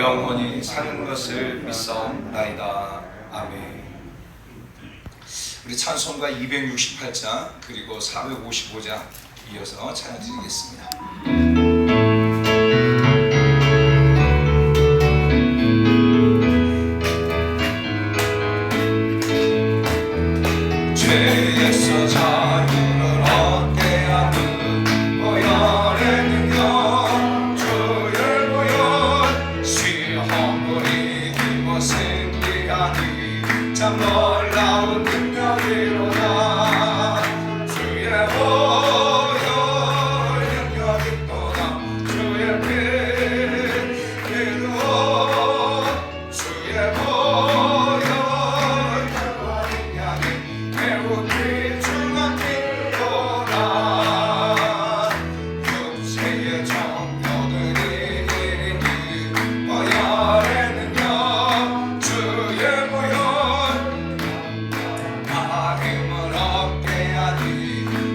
영원히 사는 것을 믿사옵나이다. 아멘. 우리 찬송가 268장 그리고 455장 이어서 찬양 드리겠습니다. 죄에서 자유를 얻게 하는 보혈의 능력, 주의 보혈 시험을 이기고 승리하니 참 놀라운 능력이로다. 주의 보혈 능력이 또다. 주의 피 믿어 주의 보혈 그와 능력이 매우 귀중한 길로다. 육체의 정욕들이 이르니 보혈의 능력, 주의 보혈 마음을 얻게 하니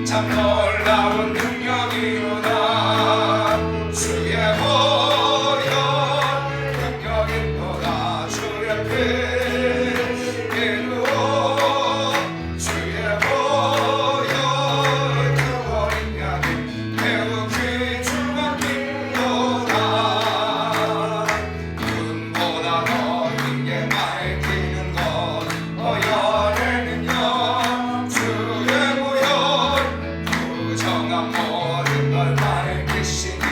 참 놀라운 능력이로다. 주의 보혈 능력이 또다. 주의 피 이루어 주의 보혈 그와 능력이 매우 귀중한 길로다. 눈보다 더 크게 밝히는 것 보혈의 능력, 주의 보혈 부정한 모든 걸 밝히시니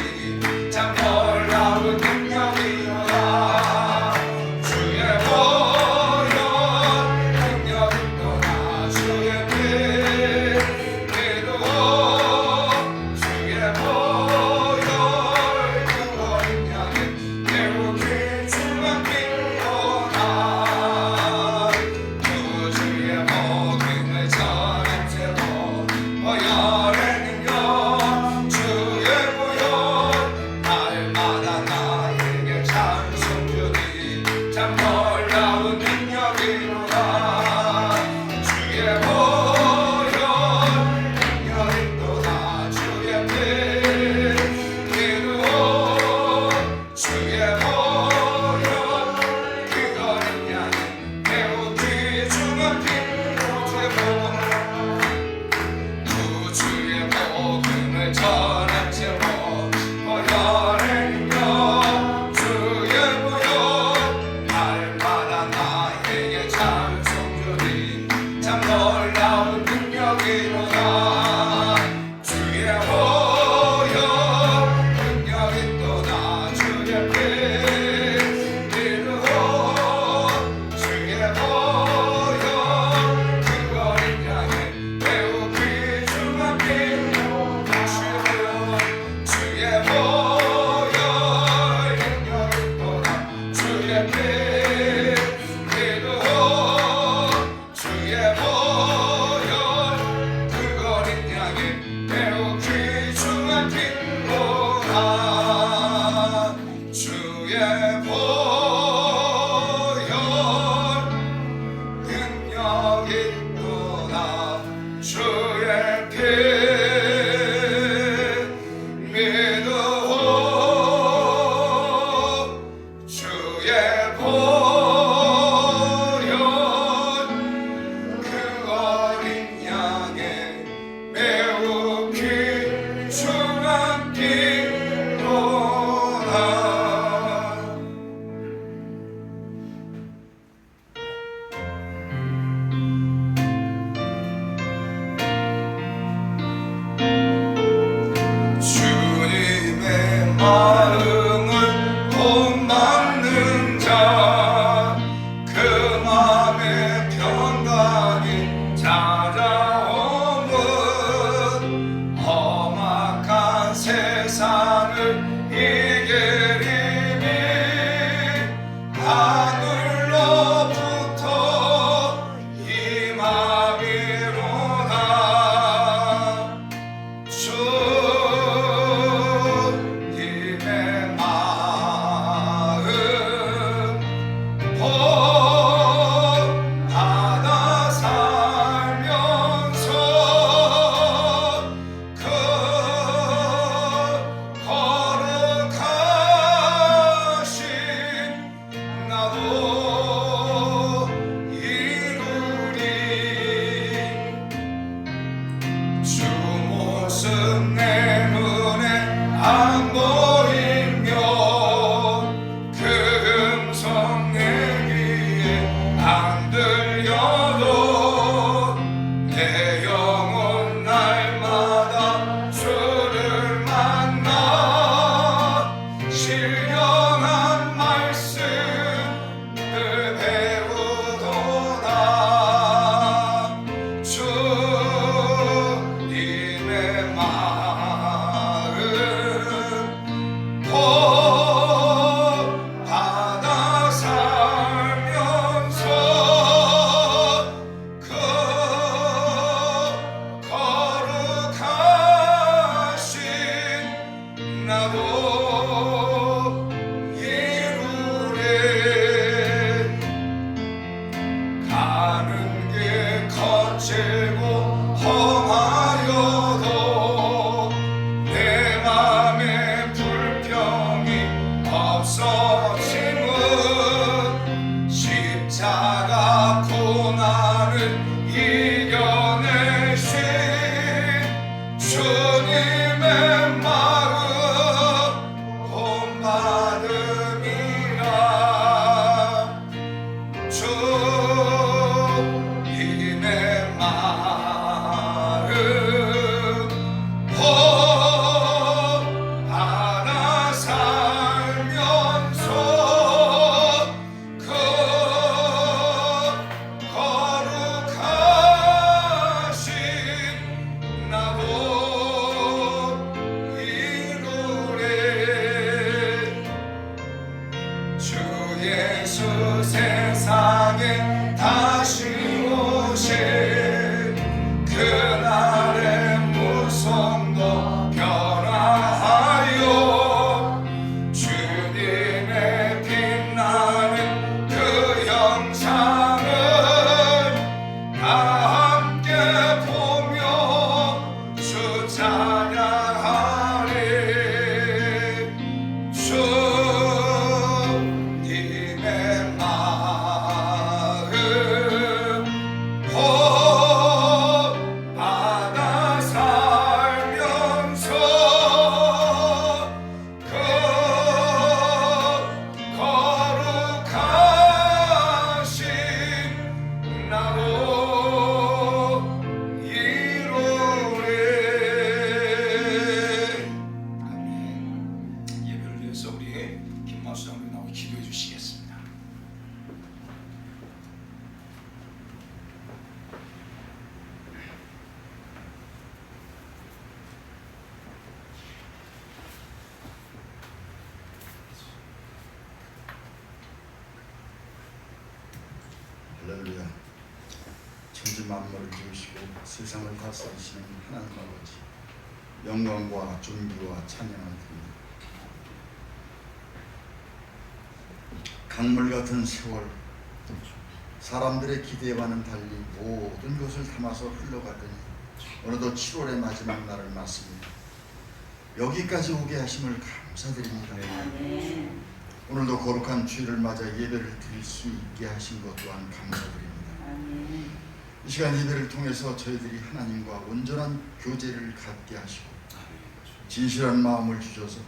참 놀라운 능력이로다. 주의 보혈 능력이 또다. 주의 피 이루어 주의 보혈 그와 능력이 매우 귀중한 길로다. 구주의 복음을 전한 채로 보혈의 능력, 주의 보혈 날마다 나에게 찬송 주니 참 놀라운 능력이로다. 주의 보혈 능력이 또다. 주의 피 이루어 주의 보혈 그가 능력이 매우 귀중한 길로 주의 복음을 전한 채로 보혈의 능력, 주의 보혈 날마다 나에게 찬송 주니 참 놀라운 능력이로다. 주의 보혈 능력이 또다. 주의 피 이루어 주의 보혈 그와 능력이 매우 귀중한 길로다. 주의 보혈 능력이 또다. 주의 피 이루어 주의 보혈 그와 능력이 매우 귀중한 길로다. 주의 보혈 능력이 또다. 주의 피 믿어 주의 보혈 그 어린 양의 매우 귀중한 길로다. 주님의 마음을 못 막는 자 주 예수 세상에 다시 오실 그날의 무성도 변화하여 주님의 빛나는 그 영상을 다 함께 보며 주 찬양하리. 주님의 마음 받아 살면서 그 거룩하신 나로 이루리. 아멘. 예배를 위해서 우리 김마수 장로님 나와 기도해 주시겠습니다. 할렐루야. 천지 만물을 지으시고 세상을 다스리시는 하나님 아버지, 영광과 존귀와 찬양을 드립니다. 강물 같은 세월, 사람들의 기대와는 달리 모든 것을 담아서 흘러가더니 어느덧 7월의 마지막 날을 맞습니다. 여기까지 오게 하심을 감사드립니다. 오늘도 거룩한 주일을 맞아 예배를 드릴 수 있게 하신 것 또한 감사드립니다. 이 시간 예배를 통해서 저희들이 하나님과 온전한 교제를 갖게 하시고 진실한 마음을 주셔서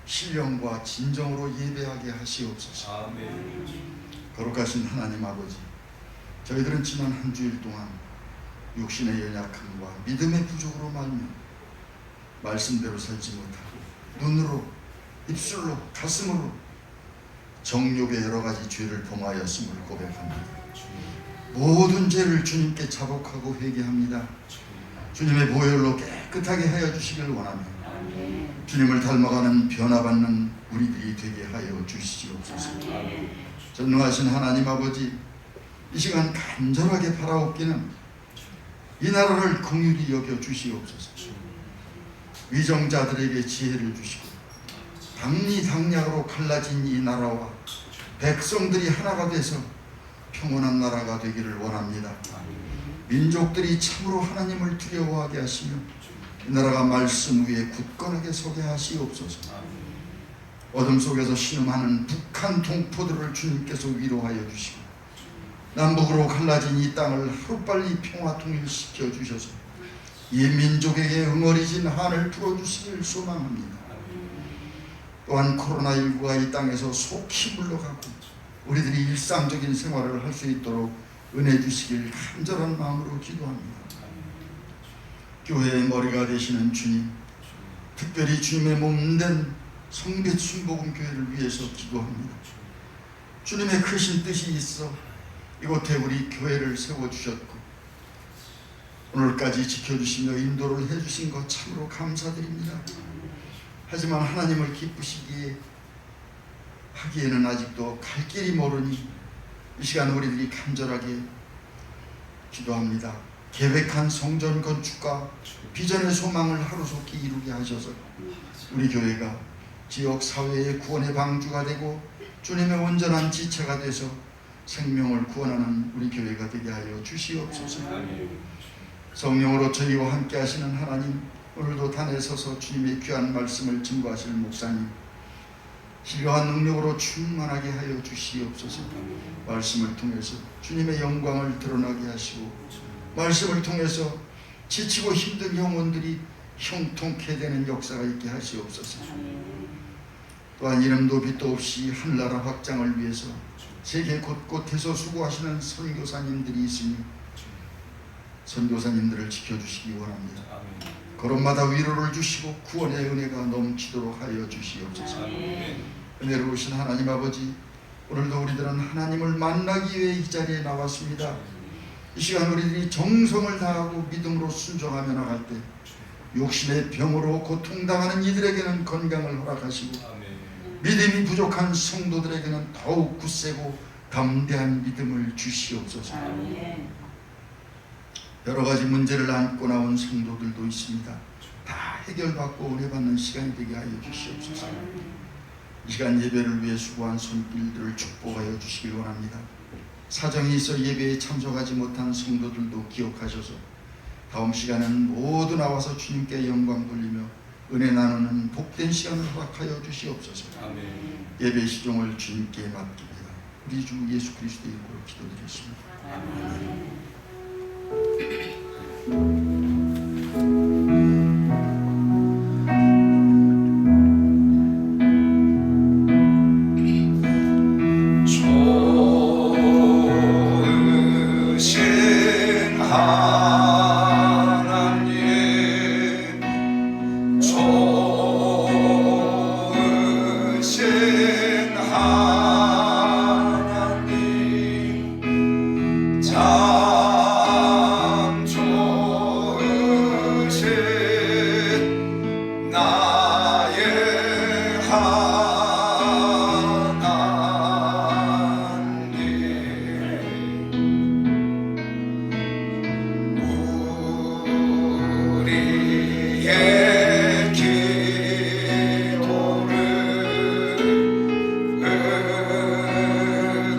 신령과 진정으로 예배하게 하시옵소서. 아멘. 거룩하신 하나님 아버지, 저희들은 지난 한 주일 동안 육신의 연약함과 믿음의 부족으로 말며 말씀대로 살지 못하고 눈으로, 입술로, 가슴으로 정욕의 여러 가지 죄를 범하였음을 고백합니다. 모든 죄를 주님께 자복하고 회개합니다. 주님의 보혈로 깨끗하게 하여 주시길 원하며 주님을 닮아가는 변화받는 우리들이 되게 하여 주시옵소서. 전능하신 하나님 아버지, 이 시간 간절하게 바라옵기는 이 나라를 긍휼히 여겨 주시옵소서. 위정자들에게 지혜를 주시고 당리당략으로 갈라진 이 나라와 백성들이 하나가 돼서 평온한 나라가 되기를 원합니다. 민족들이 참으로 하나님을 두려워하게 하시며 이 나라가 말씀 위에 굳건하게 서게 하시옵소서. 어둠 속에서 신음하는 북한 동포들을 주님께서 위로하여 주시고 남북으로 갈라진 이 땅을 하루빨리 평화 통일시켜 주셔서 이 민족에게 응어리진 한을 풀어주시길 소망합니다. 또한 코로나19가 이 땅에서 속히 물러가고 우리들이 일상적인 생활을 할 수 있도록 은혜 주시길 간절한 마음으로 기도합니다. 교회의 머리가 되시는 주님, 특별히 주님의 몸된 성빛 순복음 교회를 위해서 기도합니다. 주님의 크신 뜻이 있어 이곳에 우리 교회를 세워주셨고 오늘까지 지켜주시며 인도를 해주신 것 참으로 감사드립니다. 하지만 하나님을 기쁘시기에 하기에는 아직도 갈 길이 멀으니 이 시간 우리들이 간절하게 기도합니다. 계획한 성전 건축과 비전의 소망을 하루속히 이루게 하셔서 우리 교회가 지역 사회의 구원의 방주가 되고 주님의 온전한 지체가 돼서 생명을 구원하는 우리 교회가 되게 하여 주시옵소서. 성령으로 저희와 함께 하시는 하나님, 오늘도 단에 서서 주님의 귀한 말씀을 증거하실 목사님, 필요한 능력으로 충만하게 하여 주시옵소서. 말씀을 통해서 주님의 영광을 드러나게 하시고 말씀을 통해서 지치고 힘든 영혼들이 형통케 되는 역사가 있게 하시옵소서. 또한 이름도 빛도 없이 하늘나라 확장을 위해서 세계 곳곳에서 수고하시는 선교사님들이 있으니 선교사님들을 지켜주시기 원합니다. 걸음마다 위로를 주시고 구원의 은혜가 넘치도록 하여 주시옵소서. 은혜로우신 하나님 아버지, 오늘도 우리들은 하나님을 만나기 위해 이 자리에 나왔습니다. 이 시간 우리들이 정성을 다하고 믿음으로 순종하며 나갈 때 육신의 병으로 고통당하는 이들에게는 건강을 허락하시고 믿음이 부족한 성도들에게는 더욱 굳세고 담대한 믿음을 주시옵소서. 여러 가지 문제를 안고 나온 성도들도 있습니다. 다 해결받고 은혜 받는 시간이 되게 하여 주시옵소서. 이 시간 예배를 위해 수고한 손길들을 축복하여 주시길 원합니다. 사정이 있어 예배에 참석하지 못한 성도들도 기억하셔서 다음 시간은 모두 나와서 주님께 영광 돌리며 은혜 나누는 복된 시간을 허락하여 주시옵소서. 아멘. 예배 시종을 주님께 맡깁니다. 우리 주 예수 그리스도의 이름으로 기도드렸습니다. 아멘. 좋으신 하나님, 좋으신 하나님, 참 좋으신 나의 우리의 기도를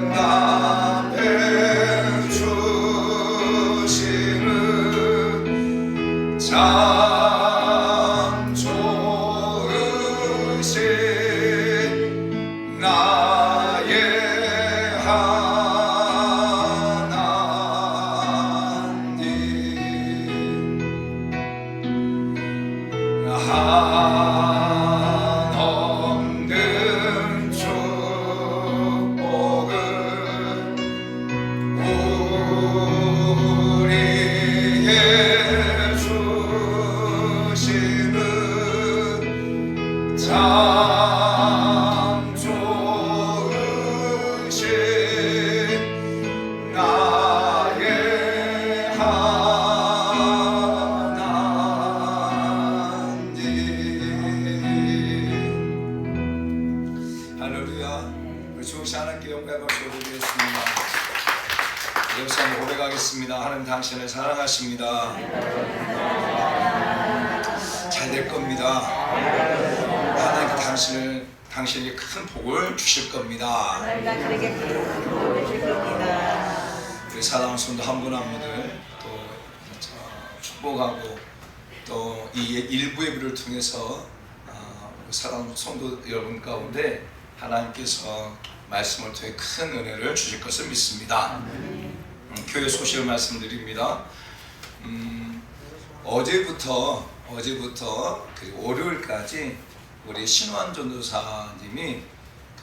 응답해 주시는 참 좋으신 나의 한없는 축복을 우리에게 주시는 참 좋으신 나의 할렐루야. 우리 주옥시 하나님께 영광의 박수 올리겠습니다. 여기서 한번 고백하겠습니다. 하나님 당신을 사랑하십니다. 잘 될 겁니다. 하나님께 당신에게 큰 복을 주실 겁니다. 우리 사랑하는 성도 한 분 한 분을 또 축복하고 또 이 일부 예배를 통해서 사랑하는 성도 여러분 가운데 하나님께서 말씀을 통해 큰 은혜를 주실 것을 믿습니다. 교회 소식을 말씀드립니다. 어제부터 그리고 월요일까지 우리 신환 전도사님이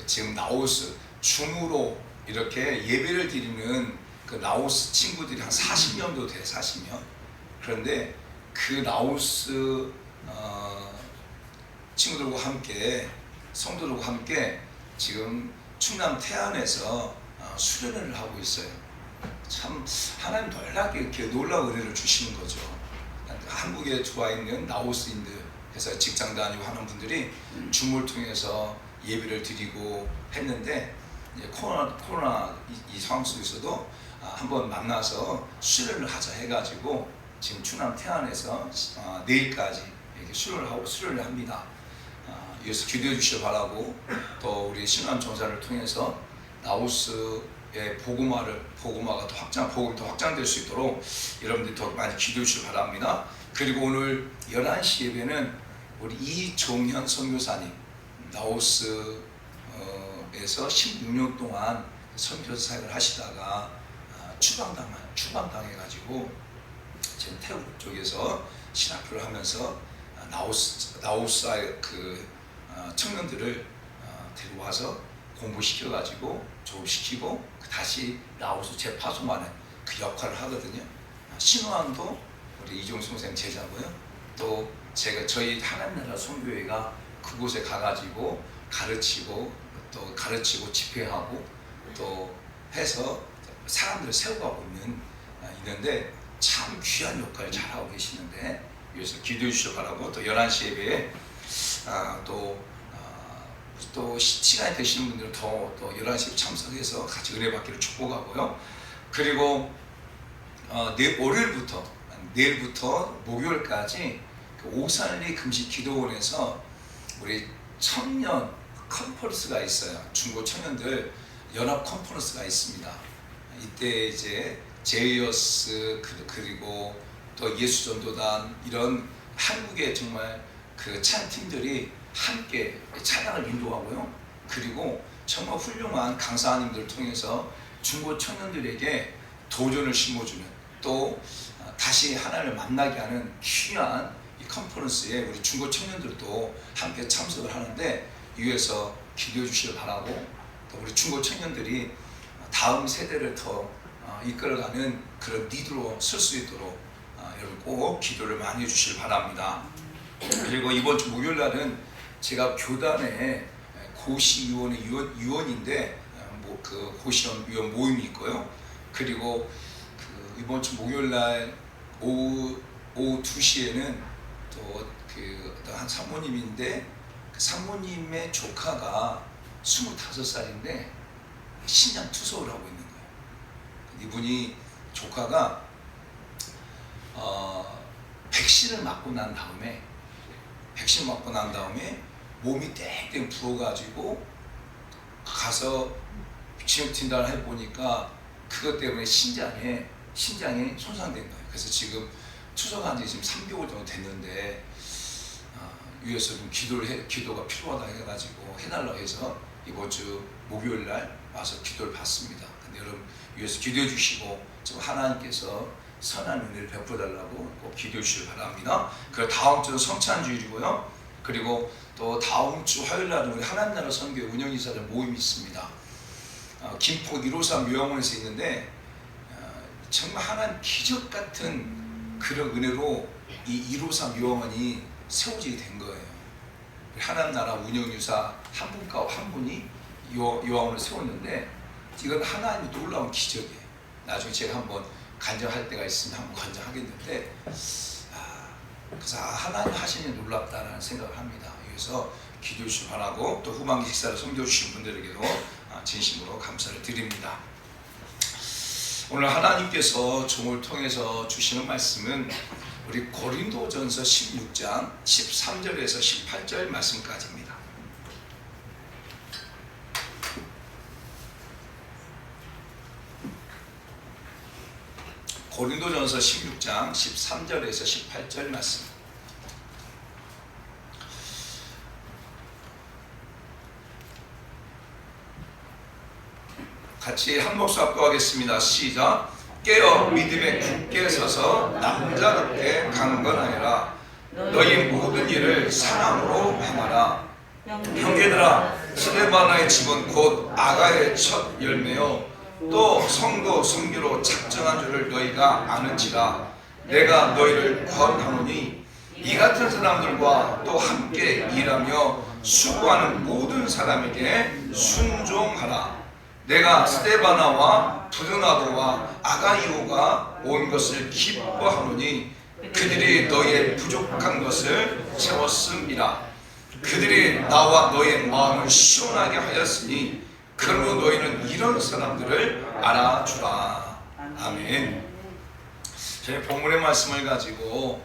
지금 라오스 줌으로 이렇게 예배를 드리는 그 라오스 친구들이 한 40명도 돼. 40명. 그런데 그 라오스 친구들과 함께 성도들과 함께 지금 충남 태안에서 수련회를 하고 있어요. 참 하나님 놀랍게 이렇게 놀라운 은혜를 주시는 거죠. 한국에 들어와 있는 라오스인들, 그래서 직장 다니고 하는 분들이 줌을 통해서 예배를 드리고 했는데 이제 코로나 이 상황 속에서도 한번 만나서 수련을 하자 해가지고 지금 충남 태안에서 내일까지 이렇게 수련을 합니다. 이어서 기도해 주시길 바라고, 또 우리 신환 전사를 통해서 라오스의 복음이 더 확장될 수 있도록 여러분들이 더 많이 기도해 주시길 바랍니다. 그리고 오늘 11시 예배는 우리 이종현 선교사님, 라오스에서 16년 동안 선교사 사역을 하시다가 추방당해가지고 지금 태국 쪽에서 신학교를 하면서 라오스의 청년들을 데리고 와서 공부시켜가지고 졸업시키고 다시 라오스 재파송하는 그 역할을 하거든요. 신호안도 우리 이종수 선생님 제자고요. 또 저희 하나님 나라 선교회가 그곳에 가가지고 가르치고 집회하고 또 해서 사람들을 세워가고 있는데 참 귀한 역할을 잘하고 계시는데, 여기서 기도해 주시기 바라고, 또 11시 예배에 또 시간이 되시는 분들은 또 11시에 참석해서 같이 은혜 받기를 축복하고요. 그리고 내일부터 목요일까지 그 오산리 금식 기도원에서 우리 청년 컨퍼런스가 있어요. 중고 청년들 연합 컨퍼런스가 있습니다. 이때 이제 제이어스 그리고 또 예수전도단 이런 한국의 정말 그 찬팀들이 함께 찬양을 인도하고요. 그리고 정말 훌륭한 강사님들을 통해서 중고 청년들에게 도전을 심어주는, 또 다시 하나님을 만나게 하는 귀한 이 컨퍼런스에 우리 중고 청년들도 함께 참석을 하는데, 이위해서 기도해 주시길 바라고, 또 우리 중고 청년들이 다음 세대를 더 이끌어가는 그런 리더로 설 수 있도록 여러분 꼭 기도를 많이 해주시길 바랍니다. 그리고 이번 주 목요일 날은 제가 교단의 고시위원회 위원인데 그 고시위원 모임이 있고요. 그리고 그 이번 주 목요일 날 오후 2시에는 또 한 사모님인데, 그 사모님의 조카가 25살인데 신장 투석을 하고 있는 거예요. 이분이 조카가 백신을 맞고 난 다음에 몸이 땡땡 부어가지고 가서 진료 진단을 해보니까 그것 때문에 신장이 손상된 거예요. 그래서 지금 투석한 지 지금 3개월 정도 됐는데 위에서 좀 기도가 필요하다 해가지고 해달라고 해서 이번 주 목요일 날 와서 기도를 받습니다. 근데 여러분 위에서 기도해 주시고 지금 하나님께서 선한 은혜를 베풀어달라고 꼭 기도해 주시길 바랍니다. 그리고 다음 주는 성찬주일이고요. 그리고 또 다음 주 화요일 날은 우리 하나님 나라 선교회 운영이사들 모임이 있습니다. 김포 153 요양원에서 있는데 정말 하나님 기적 같은 그런 은혜로 이 153 요양원이 세워지게 된 거예요. 하나님 나라 운영유사 한 분과 한 분이 요양원을 세웠는데, 이건 하나님의 놀라운 기적이에요. 나중에 제가 한번 간증할 때가 있으면 한번 간증하겠는데, 그래서 하나님 하시니 놀랍다라는 생각을 합니다. 그래서 기도해 주시기 바라고, 또 후반기 식사를 섬겨주신 분들에게도 진심으로 감사를 드립니다. 오늘 하나님께서 종을 통해서 주시는 말씀은 우리 고린도전서 16장 13절에서 18절 말씀까지입니다. 고린도전서 16장 13절에서 18절 말씀. 같이 한 목소리 합독하겠습니다. 시작. 깨어 믿음에 굳게 서서 남자답게 강건하여라. 너희 모든 일을 사랑으로 행하라. 형제들아, 스데바나의 집은 곧 아가의 첫 열매요 또 성도 성교로 작정한 줄을 너희가 아는지라. 내가 너희를 권하노니 이 같은 사람들과 또 함께 일하며 수고하는 모든 사람에게 순종하라. 내가 스데바나와 브르나도와 아가이오가 온 것을 기뻐하노니 그들이 너희의 부족한 것을 채웠음이라. 그들이 나와 너희의 마음을 시원하게 하였으니 그러므로 너희는 이런 사람들을 알아주라. 아멘. 저희 본문의 말씀을 가지고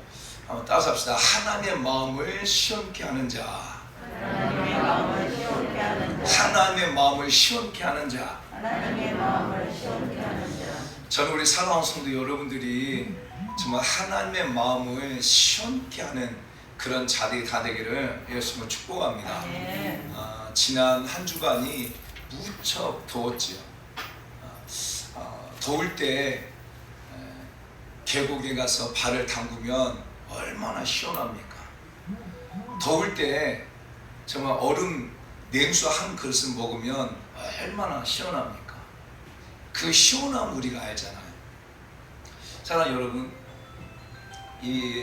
한번 따라합시다. 하나님의 마음을 시원케 하는 자. 하나님의 마음을 시원케 하는 자. 하나님의 마음을 시원케 하는 자. 하나님의 마음을 시원케 하는 자. 저는 우리 사랑하는 성도 여러분들이 정말 하나님의 마음을 시원케 하는 그런 자들이 다 되기를 예수님을 축복합니다. 지난 한 주간이 무척 더웠지요. 더울 때 계곡에 가서 발을 담그면 얼마나 시원합니까? 더울 때 정말 얼음 냉수 한 그릇을 먹으면 얼마나 시원합니까? 그 시원함 우리가 알잖아요. 사랑하는 여러분,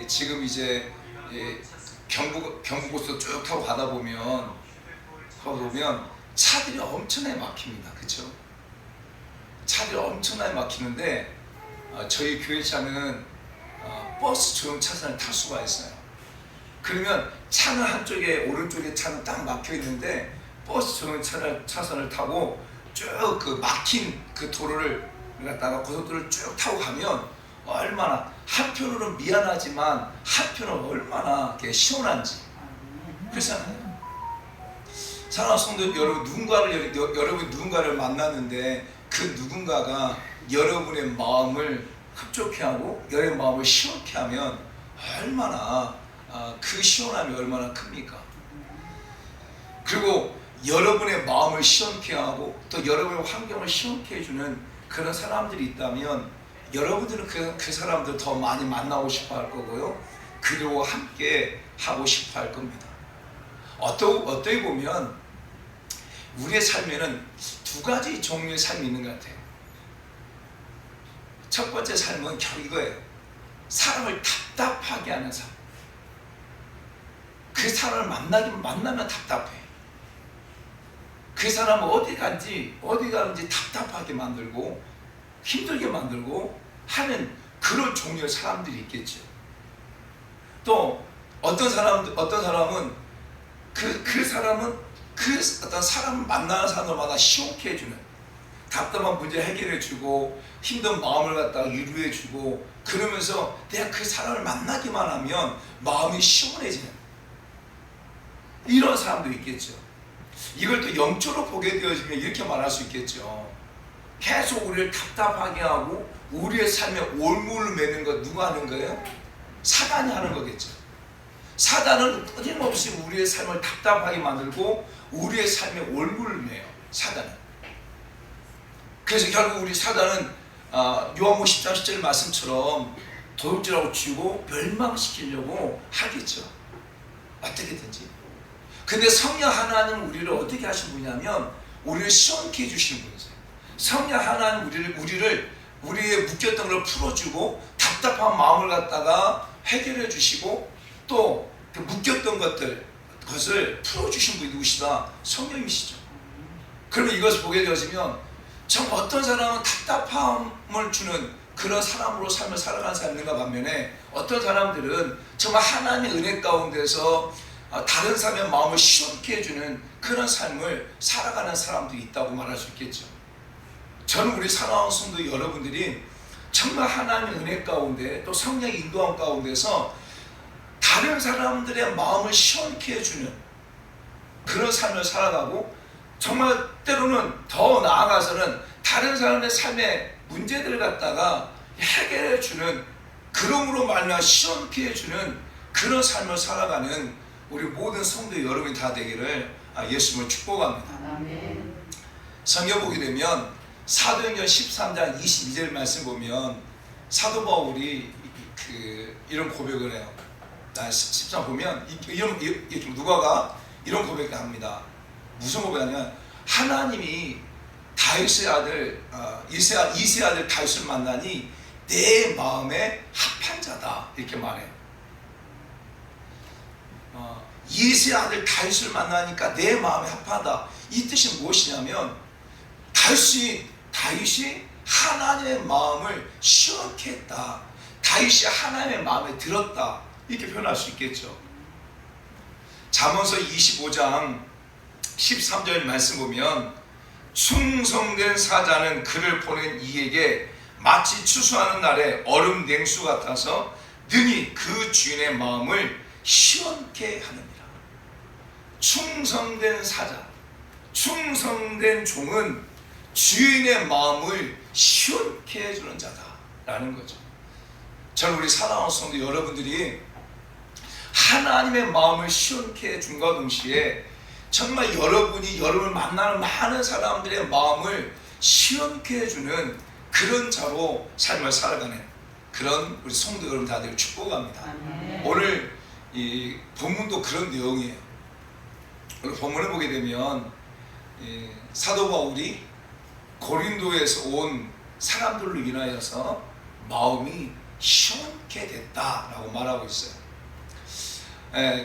지금 이제 경부고속도로 쭉 타고 가다 보면 차들이 엄청나게 막힙니다. 그렇죠? 차들이 엄청나게 막히는데 저희 교회 차는 버스 조형 차선을 탈 수가 있어요. 그러면 차는 한쪽에, 오른쪽에 차는 딱 막혀 있는데 버스 정류장 차선을 타고 쭉 그 막힌 그 도로를 갖다가 고속도로를 쭉 타고 가면 얼마나 한편으로는 미안하지만 한편으로는 얼마나 그게 시원한지 그렇잖아요. 사랑하는 성도 여러분, 여러분 누군가를 만났는데 그 누군가가 여러분의 마음을 흡족해 하고 여러분의 마음을 시원케 하면 얼마나 그 시원함이 얼마나 큽니까? 그리고 여러분의 마음을 시원케 하고 또 여러분의 환경을 시원케 해주는 그런 사람들이 있다면 여러분들은 그 사람들 더 많이 만나고 싶어 할 거고요. 그리고 함께 하고 싶어 할 겁니다. 어떻게 보면 우리의 삶에는 두 가지 종류의 삶이 있는 것 같아요. 첫 번째 삶은 결국 이거예요. 사람을 답답하게 하는 삶. 그 사람을 만나면 답답해. 그 사람은 어디 가는지 답답하게 만들고 힘들게 만들고 하는 그런 종류의 사람들이 있겠죠. 또 어떤 사람은 그 사람은 그 어떤 사람을 만나는 사람들마다 시원케 해주는, 답답한 문제 해결해주고 힘든 마음을 갖다가 위로해주고 그러면서 내가 그 사람을 만나기만 하면 마음이 시원해지는 이런 사람도 있겠죠. 이걸 또 영적으로 보게 되어지면 이렇게 말할 수 있겠죠. 계속 우리를 답답하게 하고 우리의 삶에 올무를 매는 것 누가 하는 거예요? 사단이 하는 거겠죠. 사단은 끊임없이 우리의 삶을 답답하게 만들고 우리의 삶에 올무를 매요. 사단은. 그래서 결국 우리 사단은 요한복음 10장 10절 말씀처럼 도둑질하고 쥐고 멸망시키려고 하겠죠. 어떻게든지. 근데 성령 하나님은 우리를 어떻게 하신 분이냐면 우리를 시원케 해주시는 분이세요. 성령 하나님은 우리의 묶였던 걸 풀어주고 답답한 마음을 갖다가 해결해 주시고 또 그 묶였던 것을 풀어주신 분이 누구시다? 성령이시죠. 그러면 이것을 보게 되어지면 정말 어떤 사람은 답답함을 주는 그런 사람으로 삶을 살아가는 사람이 있는가 반면에 어떤 사람들은 정말 하나님의 은혜 가운데서 다른 사람의 마음을 시원케 해주는 그런 삶을 살아가는 사람도 있다고 말할 수 있겠죠. 저는 우리 사랑하는 성도 여러분들이 정말 하나님의 은혜 가운데 또 성령의 인도함 가운데서 다른 사람들의 마음을 시원케 해주는 그런 삶을 살아가고 정말 때로는 더 나아가서는 다른 사람의 삶의 문제들을 갖다가 해결해주는 그럼으로 말미암아 시원케 해주는 그런 삶을 살아가는 우리 모든 성도 여러분이 다 되기를 예수님을 축복합니다. 아멘. 성경 보게 되면 사도행전 13장 22절 말씀 보면 사도 바울이 이런 고백을 해요. 10장 보면 누가가 이런 고백을 합니다. 무슨 고백하냐면 하나님이 다윗의 아들 이세 아들 다윗을 만나니 내 마음에 합한 자다 이렇게 말해요. 이세 아들 다윗을 만나니까 내 마음에 합하다. 이 뜻이 무엇이냐면 다윗이 하나님의 마음을 시원케 했다. 다윗이 하나님의 마음에 들었다. 이렇게 표현할 수 있겠죠. 잠언서 25장 13절 말씀 보면 충성된 사자는 그를 보낸 이에게 마치 추수하는 날에 얼음 냉수 같아서 능히 그 주인의 마음을 시원케 하느니라. 충성된 사자, 충성된 종은 주인의 마음을 시원케 해주는 자다라는 거죠. 저는 우리 사랑하는 성도 여러분들이 하나님의 마음을 시원케 해준과 동시에 정말 여러분을 만나는 많은 사람들의 마음을 시원케 해주는 그런 자로 삶을 살아가는 그런 우리 성도 여러분 다들 축복합니다. 아멘. 오늘 이 본문도 그런 내용이에요. 오늘 본문을 보게 되면 사도 바울이 고린도에서 온 사람들로 인하여서 마음이 시원케 됐다라고 말하고 있어요.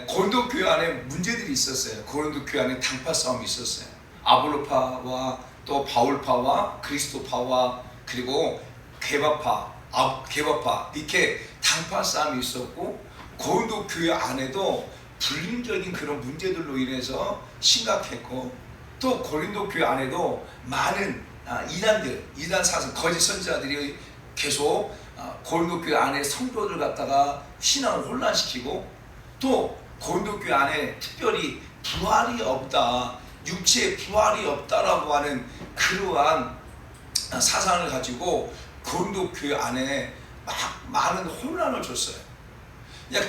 고린도 교회 안에 문제들이 있었어요. 고린도 교회 안에 당파 싸움이 있었어요. 아볼로파와 또 바울파와 그리스도파와 그리고 개바파 이렇게 당파 싸움이 있었고 고린도 교회 안에도 불림적인 그런 문제들로 인해서 심각했고 또 고린도 교회 안에도 많은 이단 사상, 거짓 선지자들이 계속 고린도 교회 안에 성도들 갖다가 신앙을 혼란시키고, 또 고린도 교회 안에 특별히 부활이 없다, 육체의 부활이 없다라고 하는 그러한 사상을 가지고 고린도 교회 안에 막 많은 혼란을 줬어요.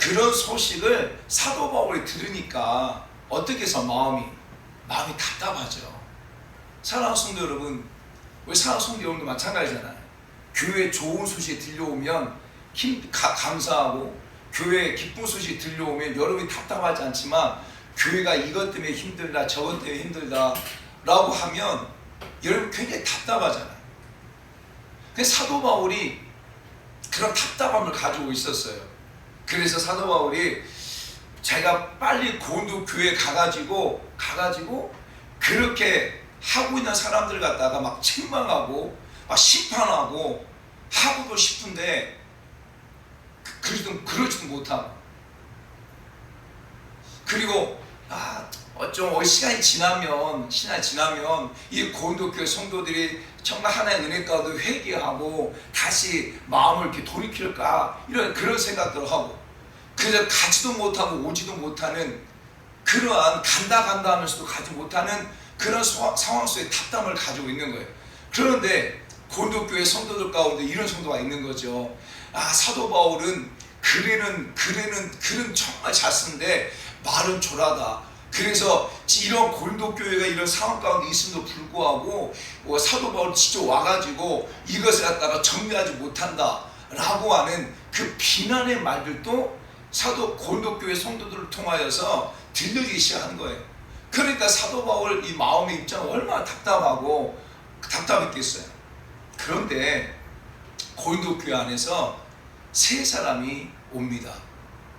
그런 소식을 사도 바울이 들으니까 어떻게 해서 마음이 답답하죠. 사랑하는 성도 여러분, 우리 사랑하는 성도 여러분도 마찬가지잖아요. 교회 좋은 소식이 들려오면 감사하고, 교회 기쁜 소식이 들려오면 여러분이 답답하지 않지만, 교회가 이것 때문에 힘들다, 저것 때문에 힘들다 라고 하면 여러분 굉장히 답답하잖아요. 그래서 사도 바울이 그런 답답함을 가지고 있었어요. 그래서 사도 바울이 자기가 빨리 고린도 교회에 가가지고 그렇게 하고 있는 사람들 갖다가 막 책망하고 막 심판하고 하고도 싶은데 그러지도 못하고, 그리고 좀 시간이 지나면 이 고린도 교회 성도들이 정말 하나의 은혜 가운데 회개하고 다시 마음을 이렇게 돌이킬까, 이런 그런 생각들을 하고, 그래서 가지도 못하고 오지도 못하는 그러한 간다 하면서도 가지 못하는 그런 상황 속에 답답함을 가지고 있는 거예요. 그런데 고린도 교회 성도들 가운데 이런 성도가 있는 거죠. 사도 바울은 글은 정말 잘 쓰는데 말은 초라하다. 그래서 이런 고린도 교회가 이런 상황 가운데 있음에도 불구하고 사도 바울이 직접 와가지고 이것을 갖다가 정리하지 못한다 라고 하는 그 비난의 말들도 고린도 교회 성도들을 통하여서 들려지기 시작한 거예요. 그러니까 사도 바울 이 마음의 입장은 얼마나 답답했겠어요. 그런데 고린도 교회 안에서 세 사람이 옵니다.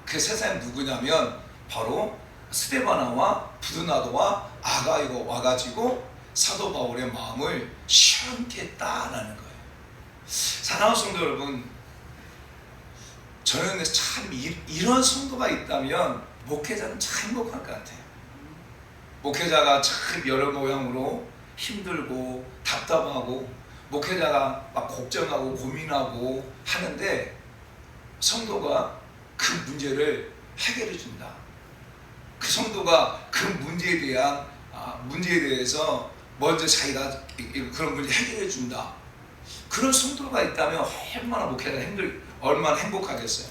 그 세 사람이 누구냐면 바로 스데바나와 부드나도와 아가이가 와가지고 사도 바울의 마음을 시원케 했다라는 거예요. 사랑하는 성도 여러분, 저는 참 이런 성도가 있다면 목회자는 참 행복할 것 같아요. 목회자가 참 여러 모양으로 힘들고 답답하고, 목회자가 막 걱정하고 고민하고 하는데 성도가 그 문제를 해결해 준다. 그 성도가 그 문제에 대해서 먼저 자기가 그런 문제 해결해 준다. 그런 성도가 있다면 얼마나 행복하겠어요.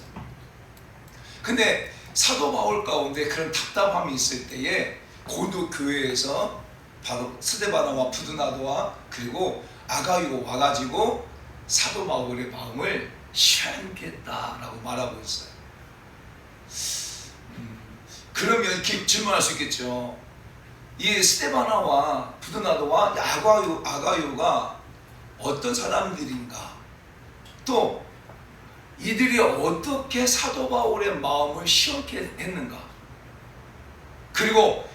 근데 사도 바울 가운데 그런 답답함이 있을 때에 고린도 교회에서 바로 스데바나와 부드나도와 그리고 아가이가 와가지고 사도 바울의 마음을 시원케 했다라고 말하고 있어요. 그러면 이렇게 질문할 수 있겠죠. 이 스데바나와 부드나도와 아가이가 어떤 사람들인가? 또 이들이 어떻게 사도 바울의 마음을 시원케 했는가? 그리고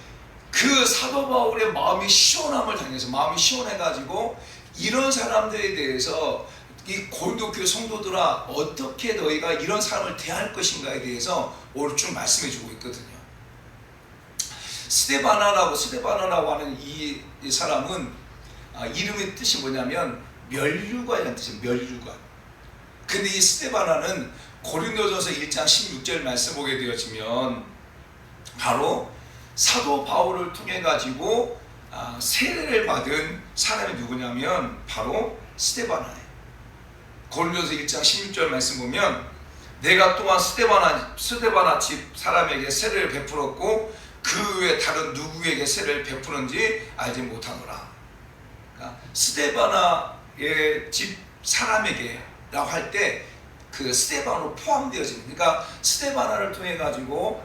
그 사도 바울의 마음이 시원해가지고 이런 사람들에 대해서 이 고린도 교회 성도들아, 어떻게 너희가 이런 사람을 대할 것인가에 대해서 오늘 쭉 말씀해주고 있거든요. 스데바나라고 하는 이 사람은 이름의 뜻이 뭐냐면 멸류관이라는 뜻이에요. 멸류관. 근데 이 스데바나는 고린도전서 1장 16절 말씀 보게 되어지면 바로 사도 바울을 통해 가지고 세례를 받은 사람이 누구냐면 바로 스데바나예요. 고린도전서 1장 16절 말씀 보면 내가 또한 스데바나 집 사람에게 세례를 베풀었고 그 외에 다른 누구에게 세례를 베푸는지 알지 못하노라. 그러니까 스데바나의 집 사람에게 라고 할 때 그 스데바나로 포함되어지는, 그러니까 스데바나를 통해 가지고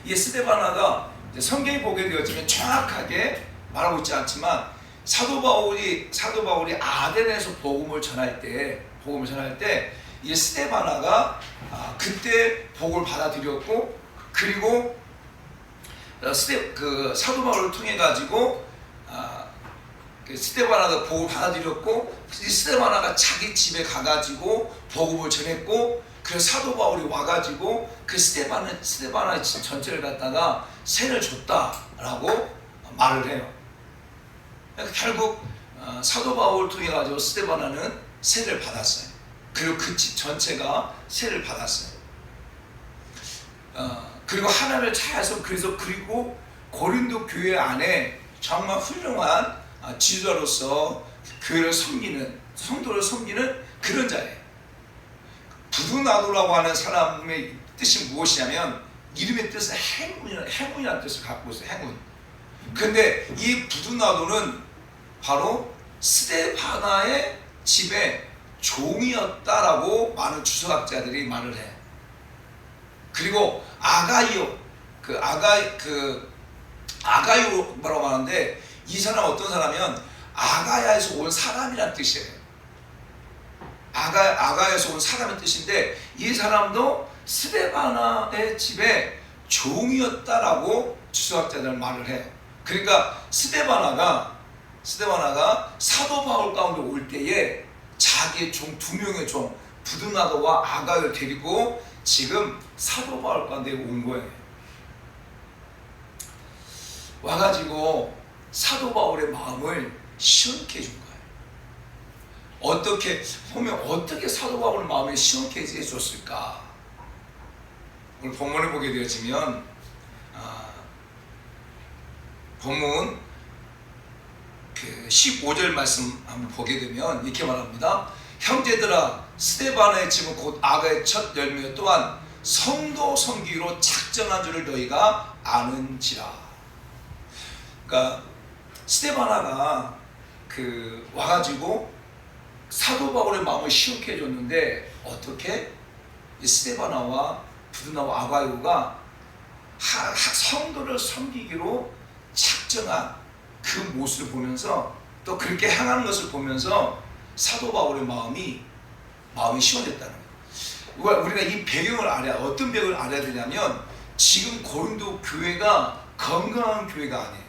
이 스데바나가 성경이 보게 되어지면 정확하게 말하고 있지 않지만 사도 바울이 아덴에서 복음을 전할 때 이 스데바나가 그때 복을 받아들였고, 그리고 사도 바울을 통해 가지고 스데바나가 복을 받아들였고, 이 스데바나가 자기 집에 가가지고 복음을 전했고, 그래서 사도 바울이 와가지고 그 스데바나 집 전체를 갖다가 세를 줬다라고 말을 해요. 그러니까 결국 사도 바울을 통해 가지고 스데바나는 세를 받았어요. 그리고 그 집 전체가 세를 받았어요. 그리고 하나님을 잘해서 그리고 고린도 교회 안에 정말 훌륭한 지도자로서 교회를 섬기는, 성도를 섬기는 그런 자예요. 부두나도라고 하는 사람의 뜻이 무엇이냐면 이름의 뜻은 행운이라는 뜻을 갖고 있어요. 행운. 근데 이 부두나도는 바로 스데바나의 집에 종이었다라고 많은 주석학자들이 말을 해요. 그리고 아가요라고 하는데 이 사람 어떤 사람이면 아가야에서 온 사람이란 뜻이에요. 아가야에서 온 사람의 뜻인데 이 사람도 스데바나의 집에 종이었다라고 주석학자들은 말을 해요. 그러니까 스데바나가 사도 바울 가운데 올 때에 자기의 종, 두 명의 종 부두나도와 아가를 데리고 지금 사도 바울 가운데 온 거예요. 와가지고 사도 바울의 마음을 시원케 해준 거예요. 어떻게 사도 바울의 마음을 시원케 해줬을까? 오늘 본문을 보게 되어지면 본문 그 15절 말씀 한번 보게 되면 이렇게 말합니다. 형제들아, 스데바나의 집은 곧 아가의 첫 열매 또한 성도 섬기기로 작정한 줄을 너희가 아는지라. 그러니까 스데바나가 와가지고 사도 바울의 마음을 시원케 해줬는데 어떻게 이 스데바나와 부두나와 아가요가 성도를 섬기기로 작정한 그 모습을 보면서 또 그렇게 행하는 것을 보면서 사도 바울의 마음이 시원했다는 거예요. 우리가 이 배경을 어떤 배경을 알아야 되냐면 지금 고린도 교회가 건강한 교회가 아니에요.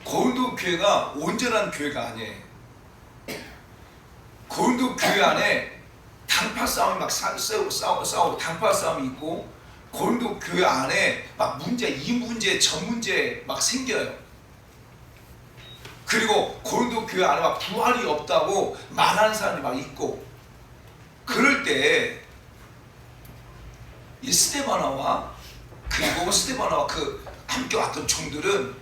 고린도 교회가 온전한 교회가 아니에요. 고린도 교회 안에 당파 싸움이 막 싸우고 당파 싸움이 있고 고린도 교회 안에 막 이 문제 저 문제 막 생겨요. 그리고 고린도 교회 안에 막 부활이 없다고 말하는 사람이 막 있고 그럴 때 이 스데바나와 그 함께 왔던 종들은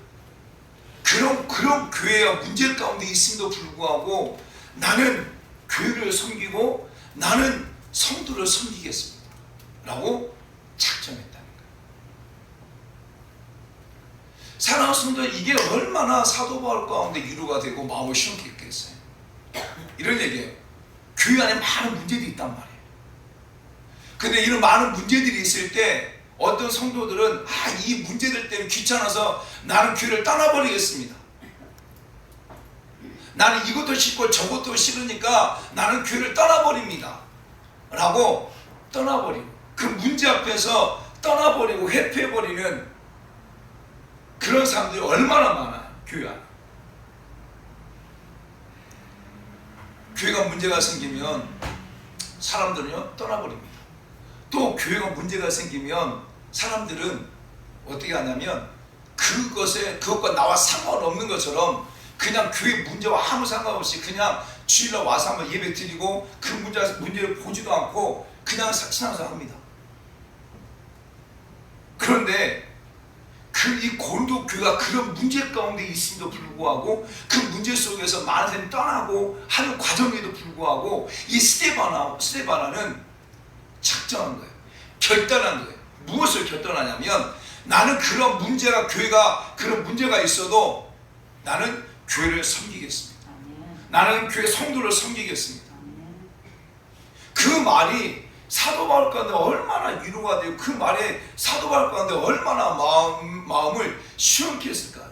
그런 교회와 문제 가운데 있음에도 불구하고 나는 교회를 섬기고 나는 성도를 섬기겠습니다 라고 작정했다는 거예요. 사랑하는 성도, 이게 얼마나 사도 바울 가운데 위로가 되고 마음을 시원케 했겠어요. 이런 얘기예요. 교회 안에 많은 문제들이 있단 말이에요. 근데 이런 많은 문제들이 있을 때 어떤 성도들은 이 문제들 때문에 귀찮아서 나는 교회를 떠나버리겠습니다. 나는 이것도 싫고 저것도 싫으니까 나는 교회를 떠나버립니다 라고 떠나버리고 그 문제 앞에서 떠나버리고 회피해버리는 그런 사람들이 얼마나 많아요. 교회 안에. 교회가 문제가 생기면 사람들은요 떠나버립니다. 또 교회가 문제가 생기면 사람들은 어떻게 하냐면 그것과 나와 상관없는 것처럼 그냥 교회 문제와 아무 상관없이 그냥 주일날 와서 한번 예배 드리고 그 문제를 보지도 않고 그냥 신앙생활 합니다. 그런데 이 고린도 교회가 그런 문제 가운데 있음에도 불구하고 그 문제 속에서 많은 사람이 떠나고 하는 과정에도 불구하고 이 스데바나는 작정한 거예요. 결단한 거예요. 무엇을 결단하냐면 나는 교회가 그런 문제가 있어도 나는 교회를 섬기겠습니다. 나는 교회 성도를 섬기겠습니다. 그 말이 사도 바울 가운데 얼마나 위로가 되고 그 말에 사도 바울 가운데 얼마나 마음을 시원케 했을까요?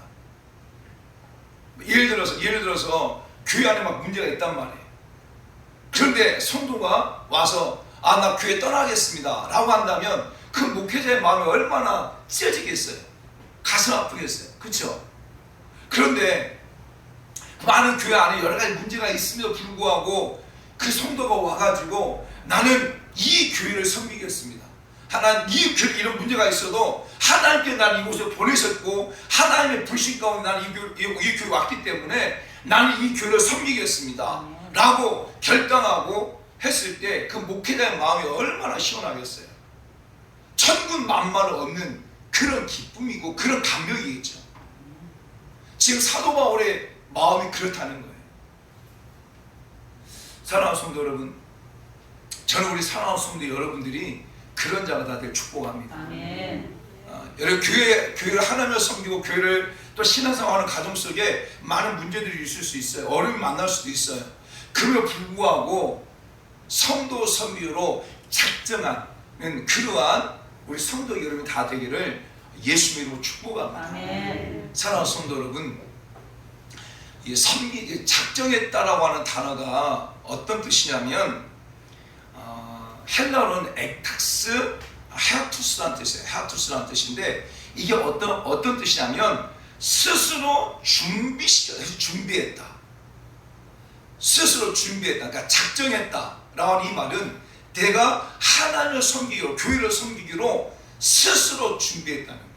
예를 들어서 교회 안에 막 문제가 있단 말이에요. 그런데 성도가 와서 나 교회 떠나겠습니다 라고 한다면 그 목회자의 마음이 얼마나 찢어지겠어요. 가슴 아프겠어요. 그렇죠? 그런데 많은 교회 안에 여러 가지 문제가 있음에도 불구하고 그 성도가 와가지고 나는 이 교회를 섬기겠습니다. 하나님, 이 교회 이런 문제가 있어도 하나님께 난 이곳에 보내셨고 하나님의 불신 가운데 나는 이 교회 왔기 때문에 나는 이 교회를 섬기겠습니다 라고 결단하고 했을 때 그 목회자의 마음이 얼마나 시원하겠어요. 천군 만마를 얻는 그런 기쁨이고 그런 감격이겠죠. 지금 사도 바울의 마음이 그렇다는 거예요. 사랑하는 성도 여러분, 저는 우리 사랑하는 성도 여러분들이 그런 자가 다 될 축복합니다. 아멘. 여러분 교회를 하나님을 섬기고 교회를 또 신앙생활하는 가정 속에 많은 문제들이 있을 수 있어요. 어려움이 만날 수도 있어요. 그럼에도 불구하고 성도 섬기로 작정하는 그러한 우리 성도 여러분 다 되기를 예수 이름으로 축복합니다. 아멘. 사랑하는 성도 여러분, 이 작정했다라고 하는 단어가 어떤 뜻이냐면 헬라어는 엑탁스 헤아투스라는 뜻이에요. 헤아투스라는 뜻인데 이게 어떤 뜻이냐면 스스로 준비했다. 스스로 준비했다. 그러니까 작정했다라고 하는 이 말은 내가 하나님을 섬기기로 교회를 섬기기로 스스로 준비했다는 거예요.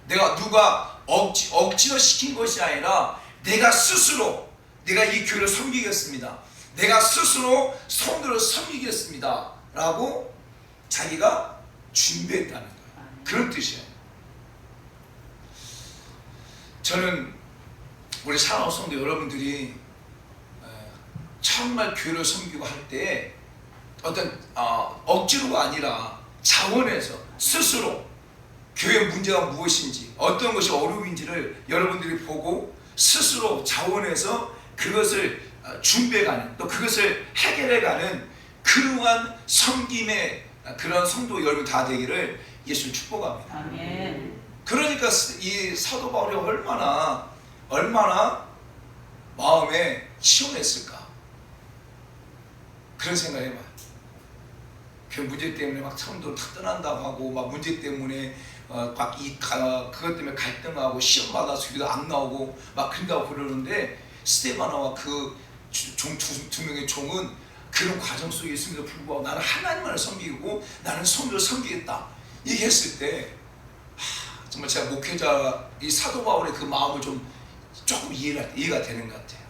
내가 누가 억지로 시킨 것이 아니라 내가 스스로 내가 이 교회를 섬기겠습니다. 내가 스스로 성도를 섬기겠습니다. 라고 자기가 준비했다는 거예요. 그런 뜻이에요. 저는 우리 사랑하는 성도 여러분들이 정말 교회를 섬기고 할 때 어떤 억지로가 아니라 자원해서 스스로 교회 문제가 무엇인지 어떤 것이 어려움인지를 여러분들이 보고 스스로 자원해서 그것을 준비해가는 또 그것을 해결해가는 그러한 섬김의 그런 성도 여러분 다 되기를 예수 축복합니다. 아멘. 그러니까 이 사도 바울이 얼마나 마음에 시원했을까 그런 생각이 해봐요. 그 문제 때문에 막 성도를 다 떠난다고 하고 막 문제 때문에 그것 때문에 갈등하고 시험 받아서 기도 안 나오고 막 그런다고 그러는데 스데바나와 그 두 명의 종은 그런 과정 속에 있음에도 불구하고 나는 하나님만을 섬기고 나는 성도를 섬기겠다 얘기했을 때 정말 제가 목회자 이 사도 바울의 그 마음을 조금 이해가 되는 것 같아요.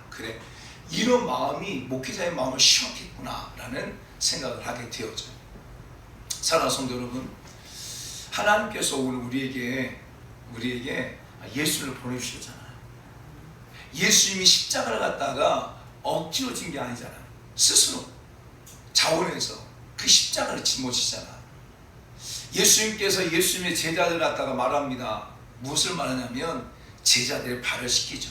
그래 이런 마음이 목회자의 마음을 시원했구나 라는 생각을 하게 되어져요. 사랑하는 성도 여러분, 하나님께서 오늘 우리에게 예수를 보내주셨잖아요. 예수님이 십자가를 갖다가 억지로 진 게 아니잖아요. 스스로 자원해서 그 십자가를 짊어지잖아. 예수님께서 예수님의 제자들 갖다가 말합니다. 무엇을 말하냐면 제자들의 발을 씻기죠.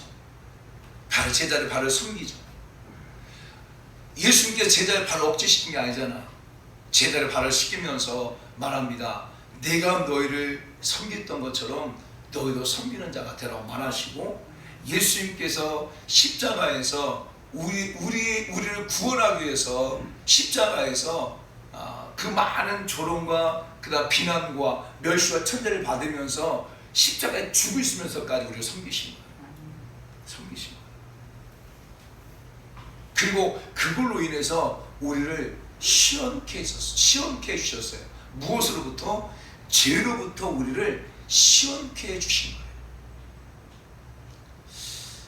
제자들의 발을 섬기죠. 예수님께서 제자의 발을 억지시킨 게 아니잖아. 제자의 발을 씻기면서 말합니다. 내가 너희를 섬겼던 것처럼 너희도 섬기는 자가 되라고 말하시고 예수님께서 십자가에서 우리를 구원하기 위해서 십자가에서 그 많은 조롱과 그다음 비난과 멸시와 천대를 받으면서 십자가에 죽으시면서까지 우리를 섬기신 거예요. 섬기신 거예요. 그리고 그걸로 인해서 우리를 시원케 해주셨어요. 무엇으로부터? 죄로부터 우리를 시원케 해주신 거예요.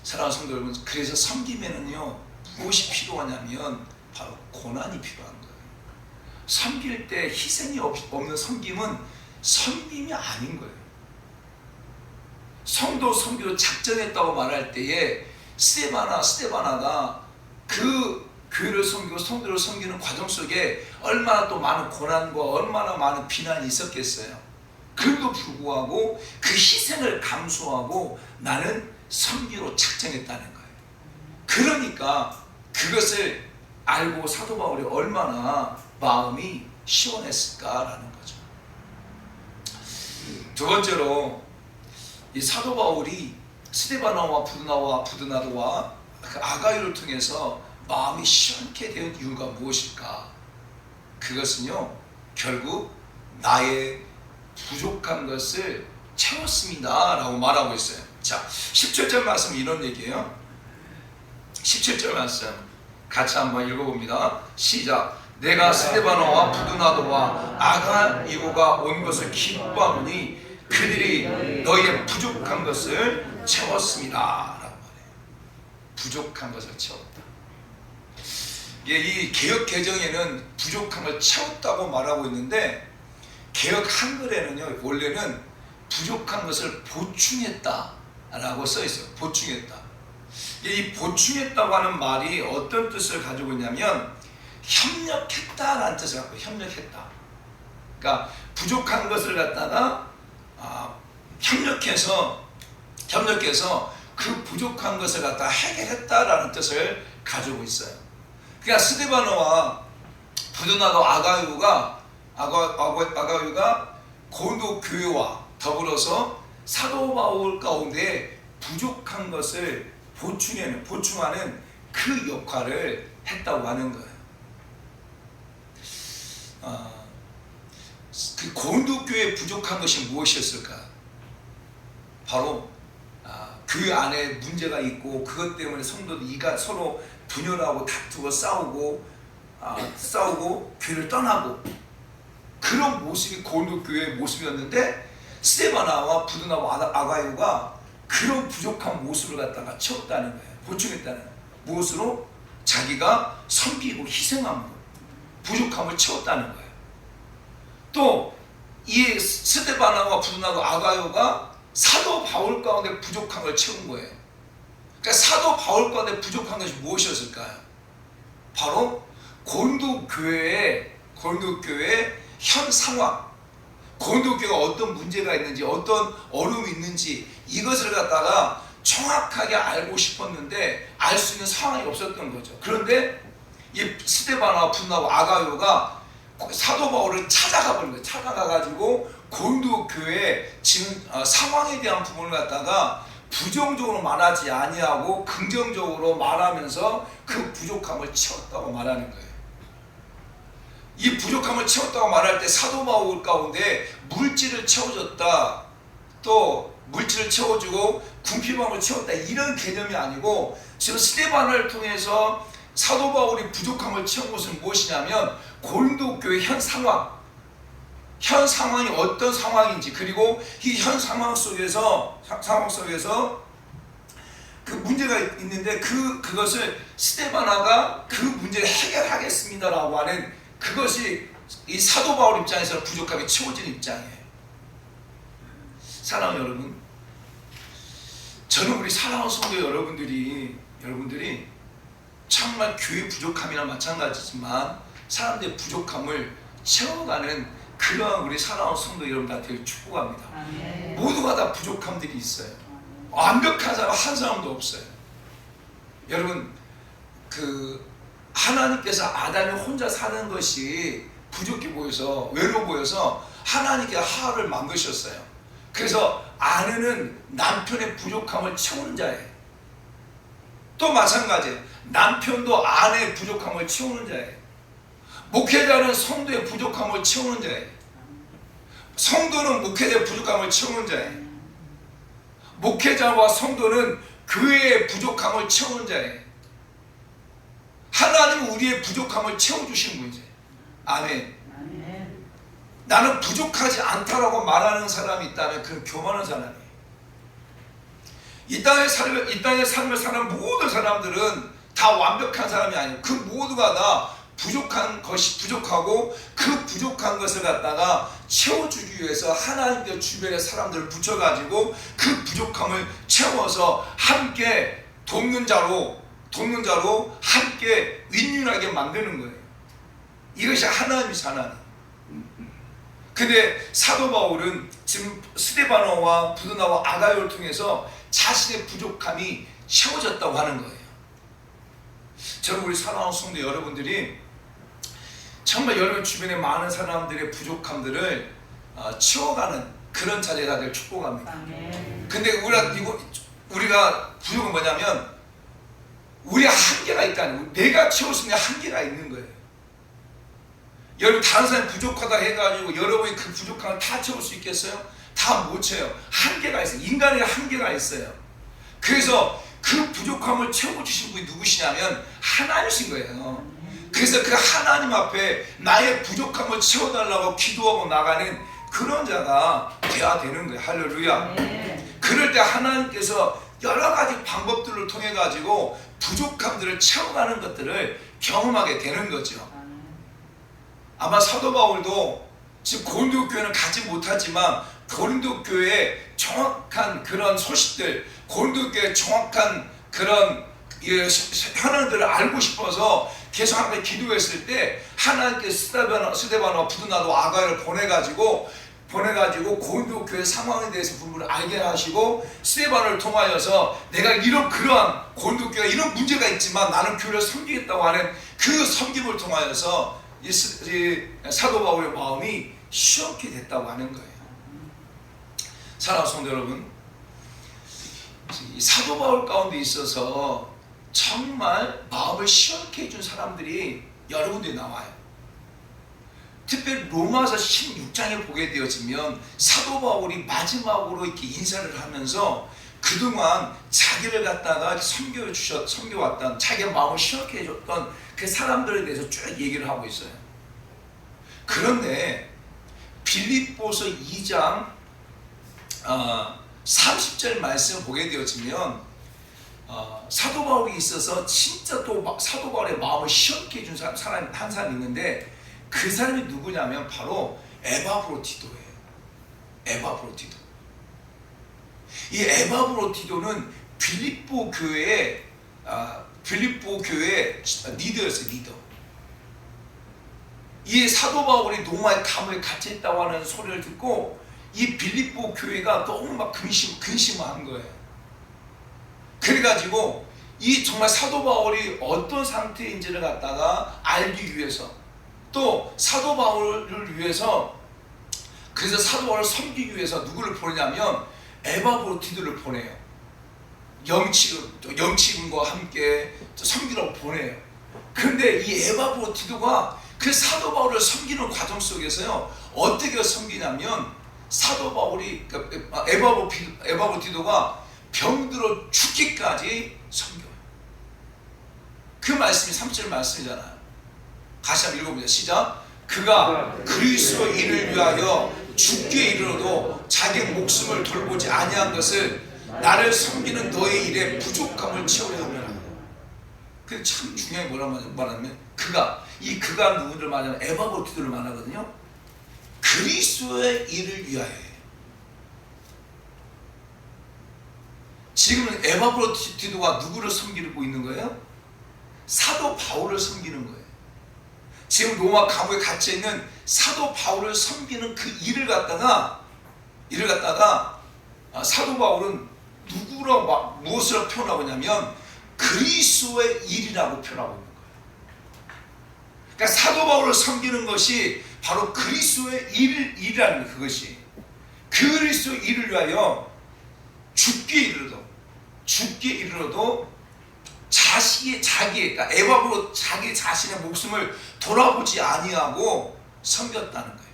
사랑하는 성도 여러분, 그래서 섬김에는요 무엇이 필요하냐면 바로 고난이 필요한 거예요. 섬길 때 희생이 없는 섬김은 섬김이 아닌 거예요. 성도 섬기로 작정했다고 말할 때에 스데바나가 그 교회를 섬기고 성도를 섬기는 과정 속에 얼마나 또 많은 고난과 얼마나 많은 비난이 있었겠어요. 그럼에도 불구하고 그 희생을 감수하고 나는 섬기로 작정했다는 거예요. 그러니까 그것을 알고 사도 바울이 얼마나 마음이 시원했을까라는 거죠. 두 번째로 이 사도 바울이 스데바나와 부드나도와 그 아가이를 통해서 마음이 시원케 된 이유가 무엇일까? 그것은요 결국 나의 부족한 것을 채웠습니다 라고 말하고 있어요. 자, 17절 말씀 이런 얘기예요. 17절 말씀 같이 한번 읽어봅니다. 시작. 내가 스데바나와 부드나도와 아가이고가 온 것을 기뻐하노니 그들이 너희의 부족한 것을 채웠습니다 라고 말해요. 부족한 것을 채웠다. 예, 이 개역 개정에는 부족함을 채웠다고 말하고 있는데 개역 한글에는요 원래는 부족한 것을 보충했다라고 써 있어요. 보충했다. 이 보충했다고 하는 말이 어떤 뜻을 가지고 있냐면 협력했다라는 뜻을 갖고 협력했다. 그러니까 부족한 것을 갖다가 협력해서 그 부족한 것을 갖다 해결했다라는 뜻을 가지고 있어요. 그러니까 스데바노와 부도나도 아가유가 고린도 교회와 더불어서 사도 바울 가운데 부족한 것을 보충하는 그 역할을 했다고 하는 거예요. 그 고린도 교회에 부족한 것이 무엇이었을까? 바로 교회 안에 문제가 있고 그것 때문에 성도들이 서로 분열하고 다투고 싸우고 교회를 떠나고 그런 모습이 고린도 교회의 모습이었는데 스데바나와 부도나와 아가유가 그런 부족한 모습을 갖다가 채웠다는 거예요. 보충했다는 거예요. 무엇으로? 자기가 섬기고 희생함으로 부족함을 채웠다는 거예요. 또 이 스데바나와 부도나와 아가유가 사도 바울 가운데 부족함을 채운 거예요. 그러니까 사도 바울 가운데 부족한 것이 무엇이었을까요? 바로 고린도 교회의 현 상황, 고린도 교회가 어떤 문제가 있는지 어떤 어려움이 있는지 이것을 갖다가 정확하게 알고 싶었는데 알 수 있는 상황이 없었던 거죠. 그런데 이 스데바나와 부도나와 아가유가 사도 바울을 찾아가 버린 거예요. 찾아가가지고 고린도 교회 지금 상황에 대한 부분을 갖다가 부정적으로 말하지 아니하고 긍정적으로 말하면서 그 부족함을 채웠다고 말하는 거예요. 이 부족함을 채웠다고 말할 때 사도 바울 가운데 물질을 채워줬다, 또 물질을 채워주고 궁핍함을 채웠다 이런 개념이 아니고 지금 스데바나를 통해서 사도 바울이 부족함을 채운 것은 무엇이냐면 고린도 교회 현 상황이 어떤 상황인지 그리고 이 현 상황 속에서 그 문제가 있는데 그것을 스데바나가 그 문제를 해결하겠습니다라고 하는 그것이 이 사도 바울 입장에서 부족함이 채워진 입장이에요. 사랑하는 여러분, 저는 우리 사랑하는 성도 여러분들이 정말 교회 부족함이나 마찬가지지만 사람들의 부족함을 채워가는 그런 우리 사랑하는 성도 여러분들한테 축복합니다. 아멘. 모두가 다 부족함들이 있어요. 완벽한 사람 한 사람도 없어요. 여러분, 하나님께서 아담이 혼자 사는 것이 부족해 보여서 외로워 보여서 하나님께 하와를 만드셨어요. 그래서 아내는 남편의 부족함을 채우는 자예요. 또 마찬가지예요. 남편도 아내의 부족함을 채우는 자예요. 목회자는 성도의 부족함을 채우는 자예요. 성도는 목회자의 부족함을 채우는 자예요. 목회자와 성도는 교회의 부족함을 채우는 자예요. 하나님은 우리의 부족함을 채워주신 분이세요. 아멘. 아멘. 나는 부족하지 않다라고 말하는 사람이 있다면 그건 교만한 사람이에요. 이 땅의 삶을 사는 모든 사람들은 다 완벽한 사람이 아니에요. 그 모두가 다 부족한 것이 부족하고 그 부족한 것을 갖다가 채워주기 위해서 하나님께 주변의 사람들을 붙여가지고 그 부족함을 채워서 함께 돕는 자로 함께 윈윈하게 만드는 거예요. 이것이 하나님이시 하나님. 근데 사도 바울은 지금 스데바나와 부도나와 아가유를 통해서 자신의 부족함이 채워졌다고 하는 거예요. 저는 우리 사랑하는 성도 여러분들이 정말 여러분 주변에 많은 사람들의 부족함들을 채워가는 그런 자리가 될 축복합니다. 아멘. 근데 우리가 부족은 뭐냐면 우리 한계가 있다는 거예요. 내가 채울 수 있는 한계가 있는 거예요. 여러분 다른 사람이 부족하다 해가지고 여러분이 그 부족함을 다 채울 수 있겠어요? 다 못 채워요. 한계가 있어요. 인간의 한계가 있어요. 그래서 그 부족함을 채워주신 분이 누구시냐면 하나님이신 거예요. 그래서 그 하나님 앞에 나의 부족함을 채워달라고 기도하고 나가는 그런 자가 돼야 되는 거예요. 할렐루야. 아멘. 그럴 때 하나님께서 여러 가지 방법들을 통해 가지고 부족함들을 채워가는 것들을 경험하게 되는 거죠. 아마 사도 바울도 지금 고린도 교회는 가지 못하지만 고린도 교회의 정확한 그런 소식들, 고린도 교회의 정확한 그런 현황들을 알고 싶어서 계속 함께 기도했을 때 하나님께서 스데반과 부드나도 아가야를 보내가지고 고린도 교회 상황에 대해서 분부를 알게 하시고 스데반을 통하여서 내가 그러한 고린도 교회가 이런 문제가 있지만 나는 교회를 섬기겠다고 하는 그 섬김을 통하여서 이 사도 바울의 마음이 시원케 됐다고 하는 거예요. 사랑하는 성도 여러분, 이 사도 바울 가운데 있어서 정말 마음을 시원케 해준 사람들이 여러 군데 나와요. 특별히 로마서 16장에 보게 되어지면 사도 바울이 마지막으로 이렇게 인사를 하면서 그동안 자기를 갖다가 섬겨왔던 자기의 마음을 시원케 해줬던 그 사람들에 대해서 쭉 얘기를 하고 있어요. 그런데 빌립보서 2장 30절 말씀을 보게 되어지면 사도 바울이 있어서 진짜 또 사도 바울의 마음을 시원케 해준 사람이 한 사람이 있는데 그 사람이 누구냐면 바로 에바브로티도예요. 에바브로티도. 이 에바브로티도는 빌립보 교회의 리더였어요. 리더. 이 사도 바울이 로마의 감옥에 갇혀 있다고 하는 소리를 듣고 이 빌립보 교회가 너무 막 근심한 거예요. 그래가지고 이 정말 사도 바울이 어떤 상태인지를 갖다가 알기 위해서 또 사도 바울을 위해서 그래서 사도 바울을 섬기기 위해서 누구를 보내냐면 에바브로티도를 보내요. 영치금과 함께 섬기라고 보내요. 그런데 이 에바브로티도가 그 사도 바울을 섬기는 과정 속에서요 어떻게 섬기냐면 사도 바울이 에바브로티도가 병들어 죽기까지 섬겨요. 그 말씀이 3절 말씀이잖아요. 다시 한번 읽어보자. 시작. 그가 그리스도 일을 위하여 죽게 이르러도 자기 목숨을 돌보지 아니한 것을 나를 섬기는 너의 일에 부족함을 채우려 함이라. 근데 참 중요한 게 뭐라고 말하냐면 그가 누구를 말하냐면 에바브로티도를 말하거든요. 그리스도의 일을 위하여. 지금은 에바브로티도가 누구를 섬기고 있는 거예요? 사도 바울을 섬기는 거예요. 지금 로마 감옥에 갇혀 있는 사도 바울을 섬기는 그 일을 갖다가 사도 바울은 무엇으로 표현하고 있냐면 그리스도의 일이라고 표현하고 있는 거예요. 그러니까 사도 바울을 섬기는 것이 바로 그리스도의 일이라는 거예요. 그것이 그리스도의 일을 위하여 죽게 이르러도 그러니까 에바브로 자기 자신의 목숨을 돌아보지 아니하고 섬겼다는 거예요.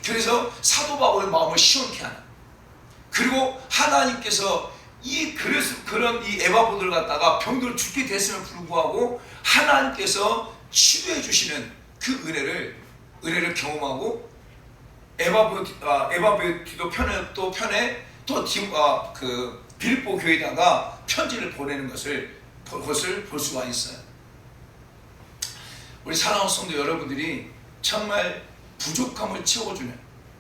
그래서 사도 바울의 마음을 시원케 하는. 그리고 하나님께서 그런 이 에바브로를 갖다가 병들어 죽게 됐음에 불구하고 하나님께서 치료해 주시는 그 은혜를 경험하고 에바브로티도 편에 빌립보 교회에다가 편지를 보내는 것을 볼 수가 있어요. 우리 사랑하는 성도 여러분들이 정말 부족함을 채워주는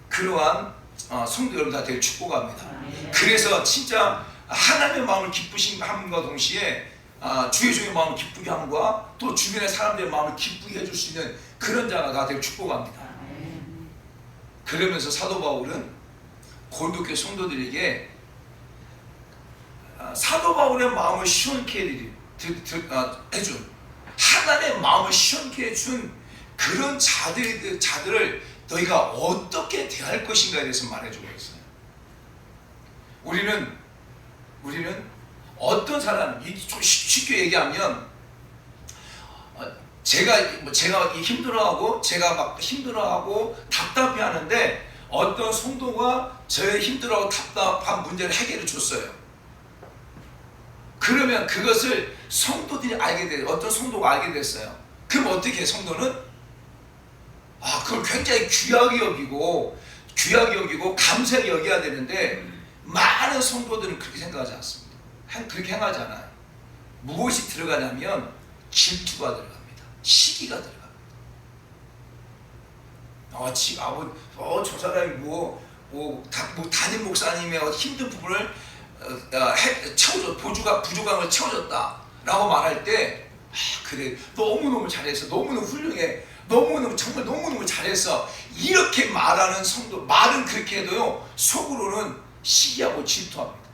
그러한 성도 여러분들 되게 축복합니다. 그래서 진짜 하나님의 마음을 기쁘신 함과 동시에 주의 종의 마음을 기쁘게 함과 또 주변의 사람들의 마음을 기쁘게 해줄 수 있는 그런 자가 다 되게 축복합니다. 그러면서 사도 바울은 고린도 교회 성도들에게 사도 바울의 마음을 시원케 해준 하나님의 마음을 시원케 해준 그런 자들을 너희가 어떻게 대할 것인가에 대해서 말해주고 있어요. 우리는 어떤 사람, 좀 쉽게 얘기하면 제가 힘들어하고 답답해하는데 어떤 성도가 저의 힘들어하고 답답한 문제를 해결해 줬어요. 그러면 그것을 성도들이 알게 돼요. 어떤 성도가 알게 됐어요. 그럼 어떻게 해? 성도는 그걸 굉장히 귀하게 여기고 귀하게 여기고 감사하게 여겨야 되는데 많은 성도들은 그렇게 생각하지 않습니다. 그렇게 행하지 않아요. 무엇이 들어가냐면 질투가 들어갑니다. 시기가 들어갑니다. 저 사람이 담임 목사님의 힘든 부분을 부족함을 채워줬다라고 말할 때 그래 너무너무 잘했어, 너무너무 훌륭해, 정말 너무너무 잘했어, 이렇게 말하는 성도, 말은 그렇게 해도요 속으로는 시기하고 질투합니다.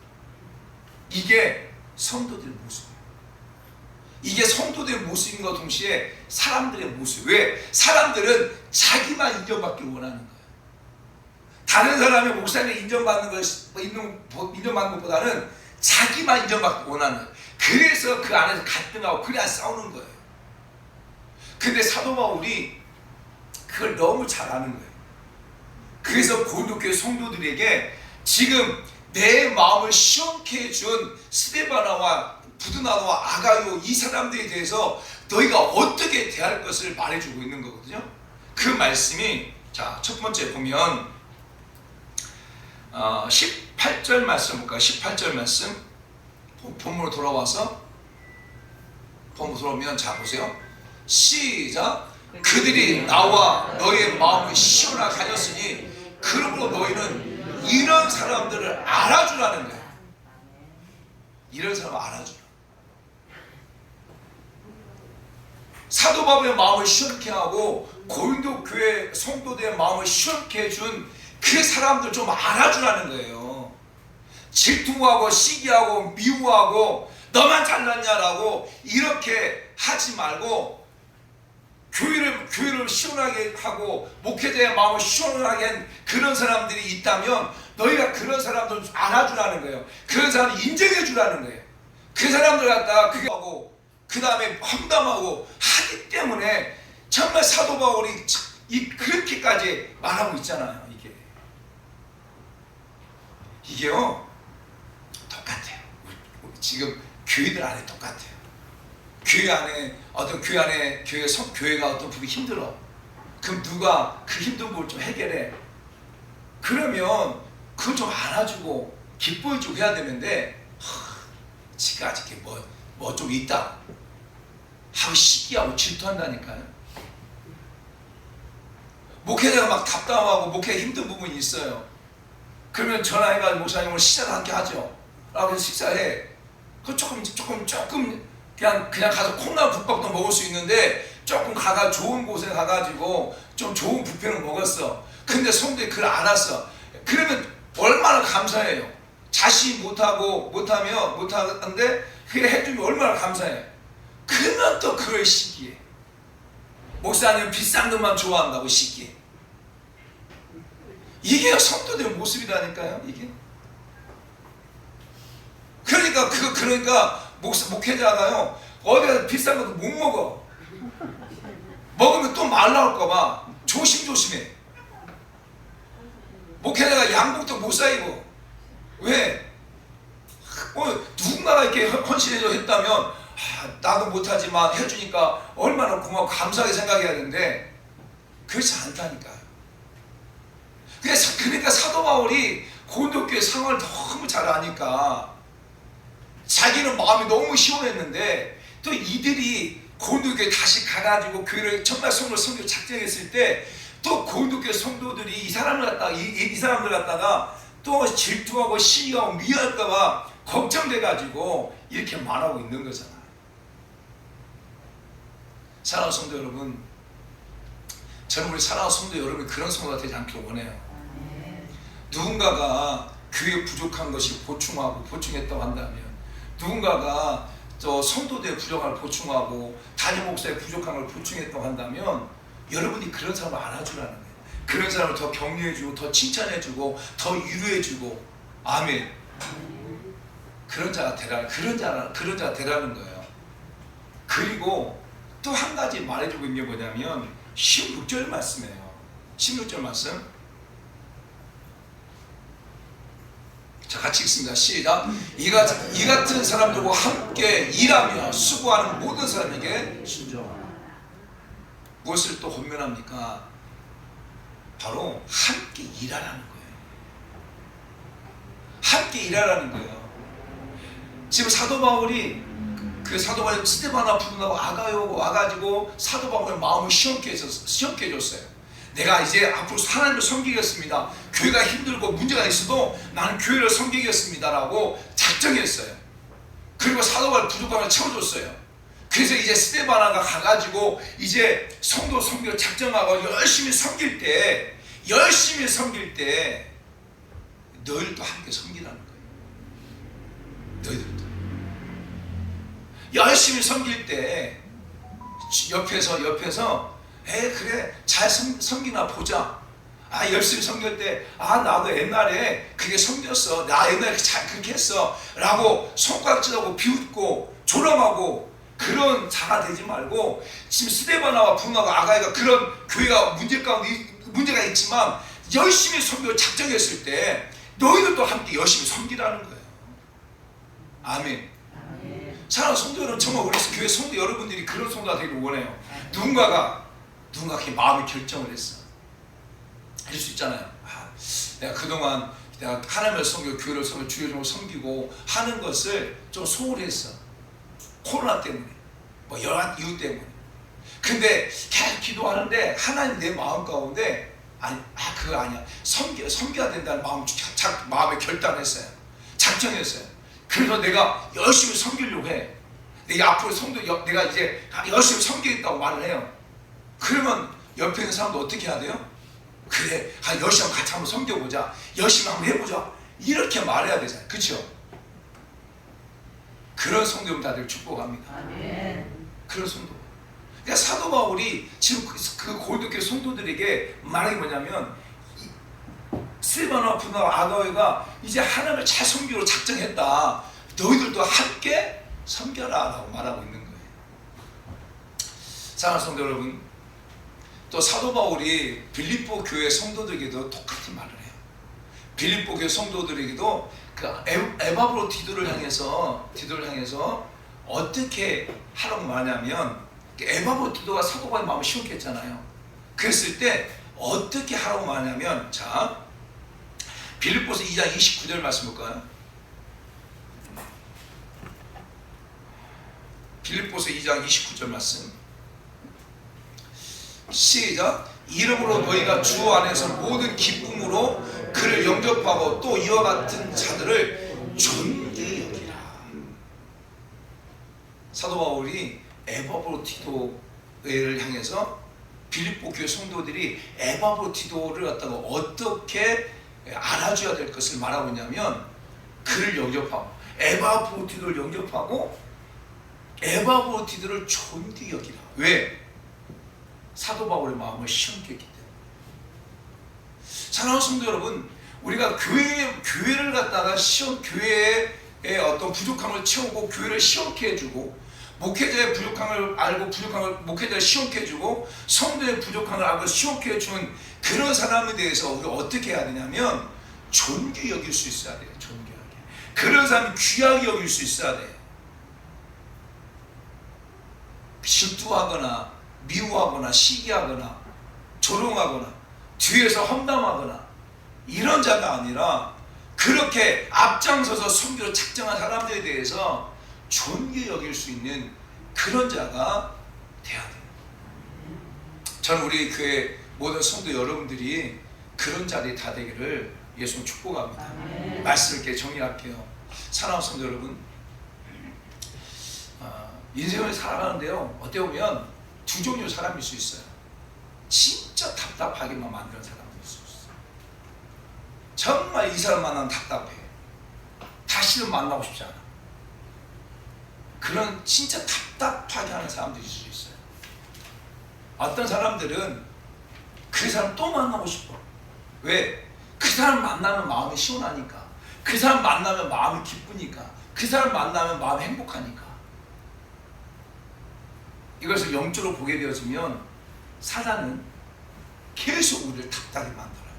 이게 성도들의 모습이에요. 이게 성도들의 모습인과 동시에 사람들의 모습. 왜? 사람들은 자기만 인정받기를 원하는 거예요. 다른 사람의 목사님이 인정받는 것보다는 자기만 인정받기 원하는 거예요. 그래서 그 안에서 갈등하고 그래야 싸우는 거예요. 근데 사도 바울이 그걸 너무 잘 아는 거예요. 그래서 고린도교회 성도들에게 지금 내 마음을 시원케 해준 스데바나와 부드나와 아가요, 이 사람들에 대해서 너희가 어떻게 대할 것을 말해주고 있는 거거든요. 그 말씀이, 자, 첫 번째 보면 18절 말씀 볼까요? 18절 말씀 본문으로 돌아와서 본문 돌아오면, 자 보세요. 시작. 그들이 나와 너희의 마음을 시원하게 하였으니 그러므로 너희는 이런 사람들을 알아주라는 거예요. 이런 사람을 알아주라. 사도 바울의 마음을 시원케 하고 고린도 교회 성도들의 마음을 시원케 해준 그 사람들 좀 알아주라는 거예요. 질투하고 시기하고 미워하고 너만 잘났냐라고 이렇게 하지 말고 교회를 시원하게 하고 목회자의 마음을 시원하게 한 그런 사람들이 있다면 너희가 그런 사람들 알아주라는 거예요. 그런 사람을 인정해 주라는 거예요. 그 사람들 갖다가 그게 하고 그 다음에 험담하고 하기 때문에 정말 사도 바울이 그렇게까지 말하고 있잖아요. 이게요 똑같아요. 우리 지금 교회들 안에 똑같아요. 교회가 어떤 부분이 힘들어. 그럼 누가 그 힘든 걸 좀 해결해. 그러면 그걸 좀 안아주고 기뻐해주고 해야 되는데 지가 아직 뭐 좀 있다 하고 시기하고 질투한다니까요. 목회자가 막 답답하고 목회 힘든 부분이 있어요. 그러면 전화해가지고 목사님 오늘 식사를 함께 하죠 라고 해서 식사해. 그 조금 그냥 가서 콩나물 국밥도 먹을 수 있는데 조금 좋은 곳에 가가지고 좀 좋은 뷔페를 먹었어. 근데 성도들이 그걸 안 왔어. 그러면 얼마나 감사해요. 자신이 못하는데 그게 해주면 얼마나 감사해. 그러면 또 그럴 시기에 목사님 비싼 것만 좋아한다고 시기에. 이게 성도들의 모습이라니까요. 이게. 그러니까 목회자가요 어디가 비싼 것도 못 먹어. 먹으면 또 말 나올까봐 조심해. 목회자가 양복도 못 사입어. 왜? 누군가가 이렇게 헌신해줘 했다면 나도 못하지만 해주니까 얼마나 고맙고 감사하게 생각해야 되는데 그렇지 않다니까요. 그러니까 사도 바울이 고린도교회 상황을 너무 잘 아니까 자기는 마음이 너무 시원했는데 또 이들이 고린도교회 다시 가가지고 교회를 정말 성도 작정했을 때 또 고린도교회 성도들이 이 사람들 갖다가 또 질투하고 시기하고 미워할까봐 걱정돼가지고 이렇게 말하고 있는 거잖아요. 사랑하는 성도 여러분, 저는 우리 사랑하는 성도 여러분이 그런 성도가 되지 않길 원해요. 누군가가 교회 부족한 것이 보충했다고 한다면, 누군가가 성도들의 부족함을 보충하고 담임 목사의 부족한 걸 보충했다고 한다면 여러분이 그런 사람을 알아주라는 거예요. 그런 사람을 더 격려해주고 더 칭찬해주고 더 위로해주고, 아멘. 그런 자가 되라는 거예요. 그리고 또 한 가지 말해주고 있는 게 뭐냐면 16절 말씀이에요. 16절 말씀. 자, 같이 읽습니다. 시작. 이 같은 사람들과 함께 일하며 수고하는 모든 사람에게 무엇을 또 권면합니까? 바로 함께 일하라는 거예요. 함께 일하라는 거예요. 지금 사도 바울이 그 사도 바울이 스데반나 부르고 아가요고 와가지고 사도 바울의 마음을 시원케 해줬어요. 내가 이제 앞으로 하나님을 섬기겠습니다. 교회가 힘들고 문제가 있어도 나는 교회를 섬기겠습니다라고 작정했어요. 그리고 사도 바울 부족함을 채워줬어요. 그래서 이제 스데반나가 가가지고 이제 성도 섬기를 작정하고 열심히 섬길 때 너희들도 함께 섬기라는 거예요. 너희들도 열심히 섬길 때 옆에서 그래 잘 섬기나 보자. 열심히 섬길 때 나도 옛날에 그게 섬겼어. 나 옛날에 잘 그렇게 했어 라고 손가락질하고 비웃고 조롱하고 그런 자가 되지 말고, 지금 스데반나와 분나가 아가이가 그런 교회가 문제가 있지만 열심히 섬기고 작정했을 때 너희들도 함께 열심히 섬기라는 거예요. 아멘. 사랑하는 성도 여러분, 정말 우리 교회 성도 여러분들이 그런 성도가 되기를 원해요. 누군가가 그렇게 마음의 결정을 했어. 할 수 있잖아요. 내가 그동안 내가 하나님을 섬기고 교회를 섬기고 주의를 섬기고 하는 것을 좀 소홀했어. 코로나 때문에 뭐 여러 이유 때문에. 근데 계속 기도하는데 하나님 내 마음 가운데 그거 아니야. 섬겨야 된다는 마음에 결단했어요. 작정했어요. 그래서 내가 열심히 섬기려고 해. 내가 앞으로 내가 이제 열심히 섬기겠다고 말을 해요. 그러면 옆에 있는 사람도 어떻게 해야 돼요? 그래, 열심히 같이 한번 섬겨보자. 열심히 한번 해보자. 이렇게 말해야 되잖아요. 그렇죠? 그런 성도님 다들 축복합니다. 그런 성도. 그러니까 사도 바울이 지금 그 고린도교회 성도들에게 말한 게 뭐냐면, 스데반나와 분나와 아가이가 이제 하나님을 잘 섬기기로 작정했다. 너희들도 함께 섬겨라 라고 말하고 있는 거예요. 사랑하는 성도 여러분, 또 사도 바울이 빌립보 교회 성도들에게도 똑같은 말을 해요. 빌립보 교회 성도들에게도 그 에바브로디도를 향해서 어떻게 하라고 말하냐면, 에바브로디도가 사도 바울의 마음을 시원케 했잖아요. 그랬을 때 어떻게 하라고 말하냐면, 자, 빌립보서 2장 29절 말씀 볼까요? 빌립보서 2장 29절 말씀 시작. 이름으로 너희가 주 안에서 모든 기쁨으로 그를 영접하고 또 이와 같은 자들을 존귀히 여기라. 사도 바울이 에바브로디도를 향해서 빌립보 교회 성도들이 에바브로디도를 갖다가 어떻게 알아줘야 될 것을 말하고 있냐면, 그를 영접하고 에바브로디도를 영접하고 에바브로디도를 존귀히 여기라. 왜? 사도 바울의 마음을 시원케 했기 때문에. 사랑하는 성도 여러분, 우리가 교회를 갖다가 교회의 어떤 부족함을 채우고 교회를 시원케 해주고, 목회자의 부족함을 알고 목회자를 시원케 해주고, 성도의 부족함을 알고 시원케 해주는 그런 사람에 대해서 우리가 어떻게 해야 되냐면 존귀히 여길 수 있어야 돼요. 존귀하게. 그런 사람이 귀하게 여길 수 있어야 돼요. 질투하거나 미워하거나 시기하거나 조롱하거나 뒤에서 험담하거나 이런 자가 아니라, 그렇게 앞장서서 섬기로 작정한 사람들에 대해서 존귀히 여길 수 있는 그런 자가 돼야 돼요. 저는 우리 교회 모든 성도 여러분들이 그런 자들이 다 되기를 예수님 축복합니다. 말씀을 이렇게 정리할게요. 사랑하는 성도 여러분, 인생을 살아가는데요, 어떻게 보면 두 종류 사람일 수 있어요. 진짜 답답하게만 만드는 사람도 있을 수 있어요. 정말 이 사람 만나면 답답해. 다시는 만나고 싶지 않아. 그런 진짜 답답하게 하는 사람들이 있을 수 있어요. 어떤 사람들은 그 사람 또 만나고 싶어. 왜? 그 사람 만나면 마음이 시원하니까. 그 사람 만나면 마음이 기쁘니까. 그 사람 만나면 마음이 행복하니까. 이것을 영적으로 보게 되어지면 사단은 계속 우리를 답답하게 만들어요.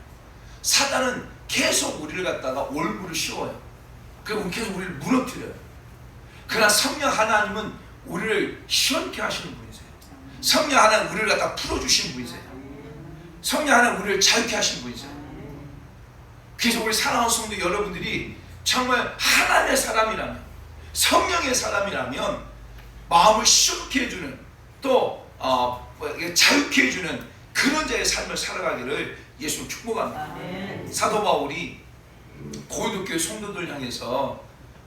사단은 계속 우리를 갖다가 올무를 씌워요. 그리고 계속 우리를 무너뜨려요. 그러나 성령 하나님은 우리를 시원케 하시는 분이세요. 성령 하나님은 우리를 갖다 풀어주시는 분이세요. 성령 하나님 우리를 자유케 하신 분이죠. 그래서 우리 사랑하는 성도 여러분들이 정말 하나님의 사람이라면, 성령의 사람이라면 마음을 시원케 해주는, 또 자유케 해주는 그런 자의 삶을 살아가기를 예수님 축복합니다. 사도 바울이 고린도교회 성도들 향해서,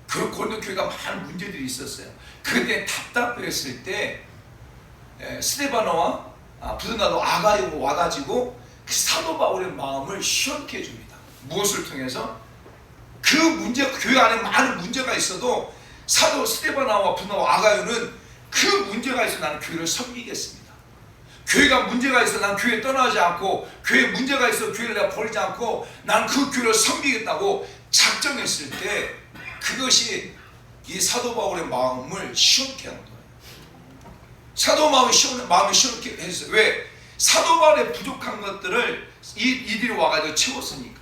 그 고린도교회가 많은 문제들이 있었어요. 그때 답답했을 때 스데바노와 부드나도 아가이고 와가지고 그 사도 바울의 마음을 시원케 해줍니다. 무엇을 통해서? 그 문제, 교회 안에 많은 문제가 있어도 사도 스데바나와 부드나와 아가이는 그 문제가 있어 나는 교회를 섬기겠습니다. 교회가 문제가 있어 난 교회 떠나지 않고, 교회 문제가 있어 교회를 내가 버리지 않고 난 그 교회를 섬기겠다고 작정했을 때, 그것이 이 사도 바울의 마음을 시원케 하는 거예요. 사도 마음이 시원케 했어요. 왜? 사도 바울의 부족한 것들을 이들이 와가지고 채웠으니까.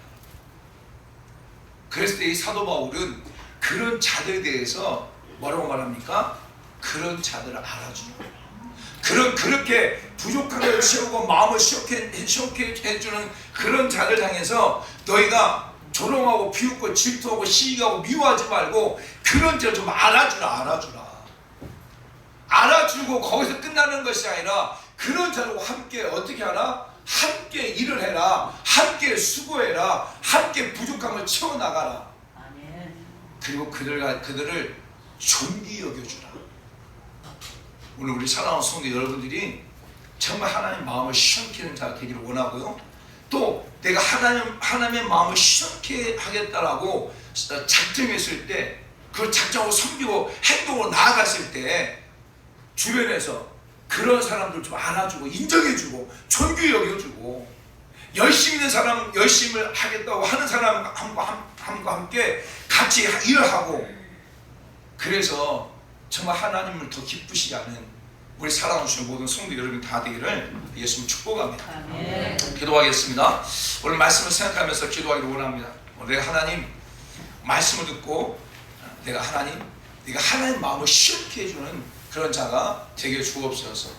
그랬을 때 이 사도 바울은 그런 자들에 대해서 뭐라고 말합니까? 그런 자들을 알아주는 거예요. 그렇게 부족한 걸 채우고 마음을 시원케 해주는 그런 자들 향해서 너희가 조롱하고 비웃고 질투하고 시기하고 미워하지 말고 그런 자를 좀 알아주라. 알아주고 거기서 끝나는 것이 아니라 그런 자들과 함께 어떻게 하라? 함께 일을 해라. 함께 수고해라. 함께 부족함을 채워나가라. 그리고 그들을 존귀 여겨주라. 오늘 우리 사랑하는 성도 여러분들이 정말 하나님의 마음을 시원케 하는 자가 되기를 원하고요. 또 내가 하나님의 마음을 시원케 하겠다라고 작정했을 때, 그걸 작정하고 섬기고 행동으로 나아갔을 때 주변에서 그런 사람들 좀 안아주고 인정해주고 존귀 여겨주고, 열심히 있는 사람, 열심히 하겠다고 하는 사람과 함께 같이 일을 하고, 그래서 정말 하나님을 더 기쁘시게 하는 우리 사랑하시는 모든 성도 여러분 다 되기를 예수님 축복합니다. 기도하겠습니다. 오늘 말씀을 생각하면서 기도하기를 원합니다. 내가 하나님 말씀을 듣고 내가 하나님 마음을 시원케 해주는 그런 자가 되게 주옵소서.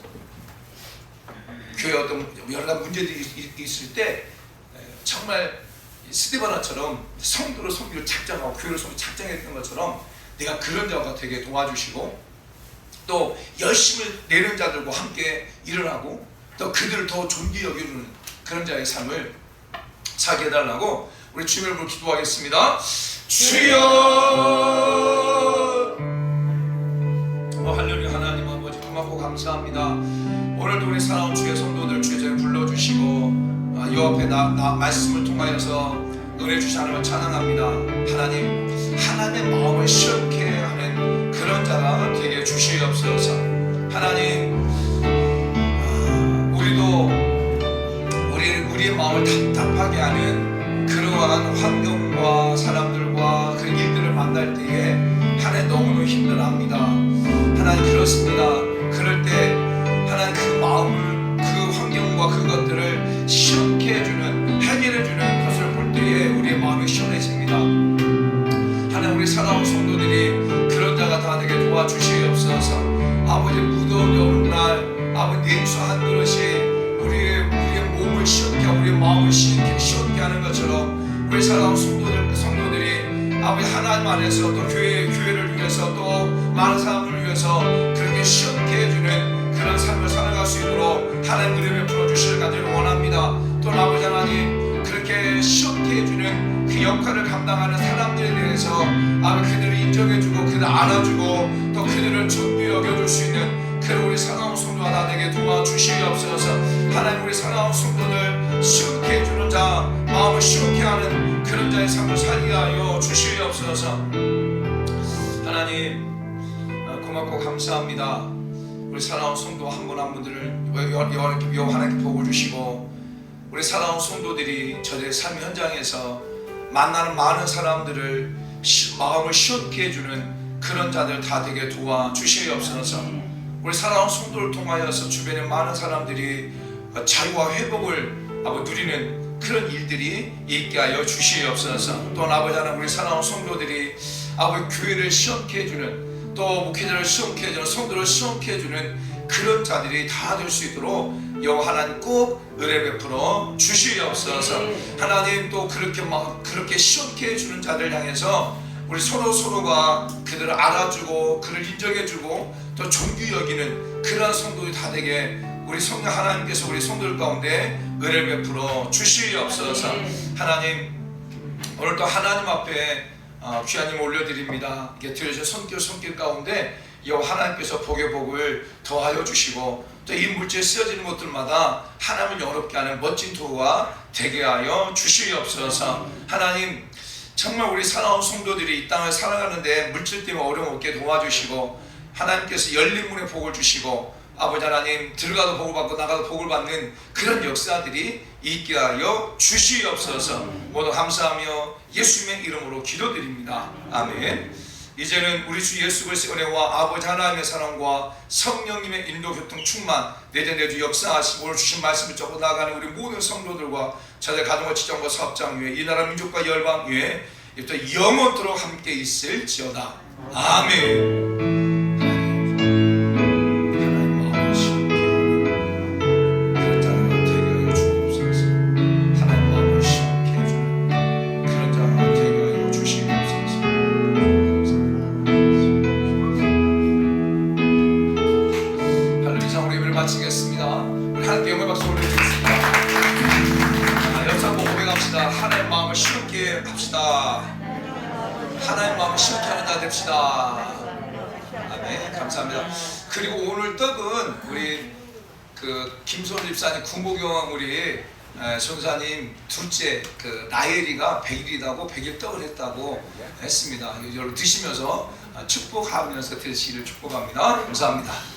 교회 어떤 여러 가지 문제들이 있을 때 정말 스데바나처럼 성도를 섬기고 작정하고 교회를 섬기고 작정했던 것처럼 내가 그런 자가 되게 도와주시고, 또 열심을 내는 자들과 함께 일을 하고 또 그들을 더 존귀 여겨주는 그런 자의 삶을 살게 해달라고 우리 주님을 부르 기도하겠습니다. 주여! 할렐루야. 하나님 아버지 고맙고 감사합니다. 오늘도 우리 사랑하는 주의 성도들 주의 전에 불러주시고 요 앞에 말씀을 통하여서 은혜 주시 하나님을 찬양합니다. 하나님의 마음을 시원케 하는 그런 자가 되게 주시옵소서. 하나님, 우리의 마음을 답답하게 하는 그러한 환경과 사람들과 그 일들을 만날 때에 하나님 너무너무 힘들어합니다. 하나님 그렇습니다. 그럴 때 하나님 그 마음을, 그 환경과 그것들을 시원케 해주는, 해결해주는 것을 볼 때에 우리의 마음이 시원해집니다. 하나님 우리 사랑하는 성도들이 그런 자가 다 되게 도와주시옵소서. 아버지 무더운 여름날 아버지 냉수 한 그릇이 우리의 몸을 시원케 하고 우리의 마음을 시원케 하는 것처럼 우리 사랑하는 성도들이 아버지 하나님 안에서 또 교회를 위해서 또 많은 사람을 위해서 그렇게 시원케 해주는 그런 삶을 살아갈 수 있도록 하나님 은혜를 풀어주시길 간절히 원합니다. 또 아버지 하나님 그렇게 시원케 해주는 그 역할을 감당하는 사람들에 대해서 아버지 그들을 인정해주고 그들을 알아주고 또 그들을 존귀 여겨줄 수 있는 그런 우리 사랑하는 성도가 다 되게 도와주시옵소서. 하나님 우리 사랑하는 성도들 시원케 해주는 자, 마음을 시원케 하는 그런 자의 삶을 살게 하여 주시옵소서. 하나님 고맙고 감사합니다. 우리 사랑하는 성도 한 분 한 분들을 하나님께 복을 주시고 우리 사랑하는 성도들이 저들의 삶 현장에서 만나는 많은 사람들을 마음을 시원케 해주는 그런 자들 다 되게 도와주시옵소서. 우리 사랑하는 성도를 통하여서 주변에 많은 사람들이 자유와 회복을 누리는 그런 일들이 있게 하여 주시옵소서. 또 아버지 하나님 우리 사랑하는 성도들이 아버지 교회를 시원케 해주는 또 목회자를 시원케 해주는 성도를 시원케 해주는 그런 자들이 다 될 수 있도록 여호와 하나님 꼭 은혜 베풀어 주시옵소서. 하나님 또 그렇게 시원케 해주는 자들 향해서 우리 서로가 그들을 알아주고 그를 인정해주고 또 존귀 여기는 그러한 성도들이 다 되게 우리 성령 하나님께서 우리 성도들 가운데 은혜를 베풀어 주시옵소서. 하나님 오늘도 하나님 앞에 귀하님 올려드립니다. 이게 드려진 손길 가운데 여호와 하나님께서 복의 복을 더하여 주시고 또 이 물질에 쓰여지는 것들마다 하나님을 영롭게 하는 멋진 도가 되게 하여 주시옵소서. 하나님 정말 우리 사랑하는 성도들이 이 땅을 살아가는데 물질 때문에 어려움 없게 도와주시고 하나님께서 열린 문에 복을 주시고 아버지 하나님 들어가도 복을 받고 나가도 복을 받는 그런 역사들이 있게 하여 주시옵소서. 모두 감사하며 예수님의 이름으로 기도드립니다. 아멘. 이제는 우리 주 예수 그리스도의 은혜와 아버지 하나님의 사랑과 성령님의 인도 교통 충만 내주 역사하시고 오늘 주신 말씀을 적고 나가는 우리 모든 성도들과 자들 가정과 지정과 사업장 위에 이 나라 민족과 열방 위에 또 영원토록 함께 있을지어다. 아멘. 마치겠습니다. 우리 하나님께 영광의 박수 올려드리겠습니다. 연상곡 고백합시다. 하나님의 마음을 시원케 합시다. 하나님의 마음을 시원케 하는 자 됩시다. 아멘. 감사합니다. 그리고 오늘 떡은 우리 김선우 집사님 구모경 우리 선사님 둘째 나엘이가 100일이라고 100일 떡을 했다고 했습니다. 여러분 드시면서 축복하면서 드시기를 축복합니다. 감사합니다.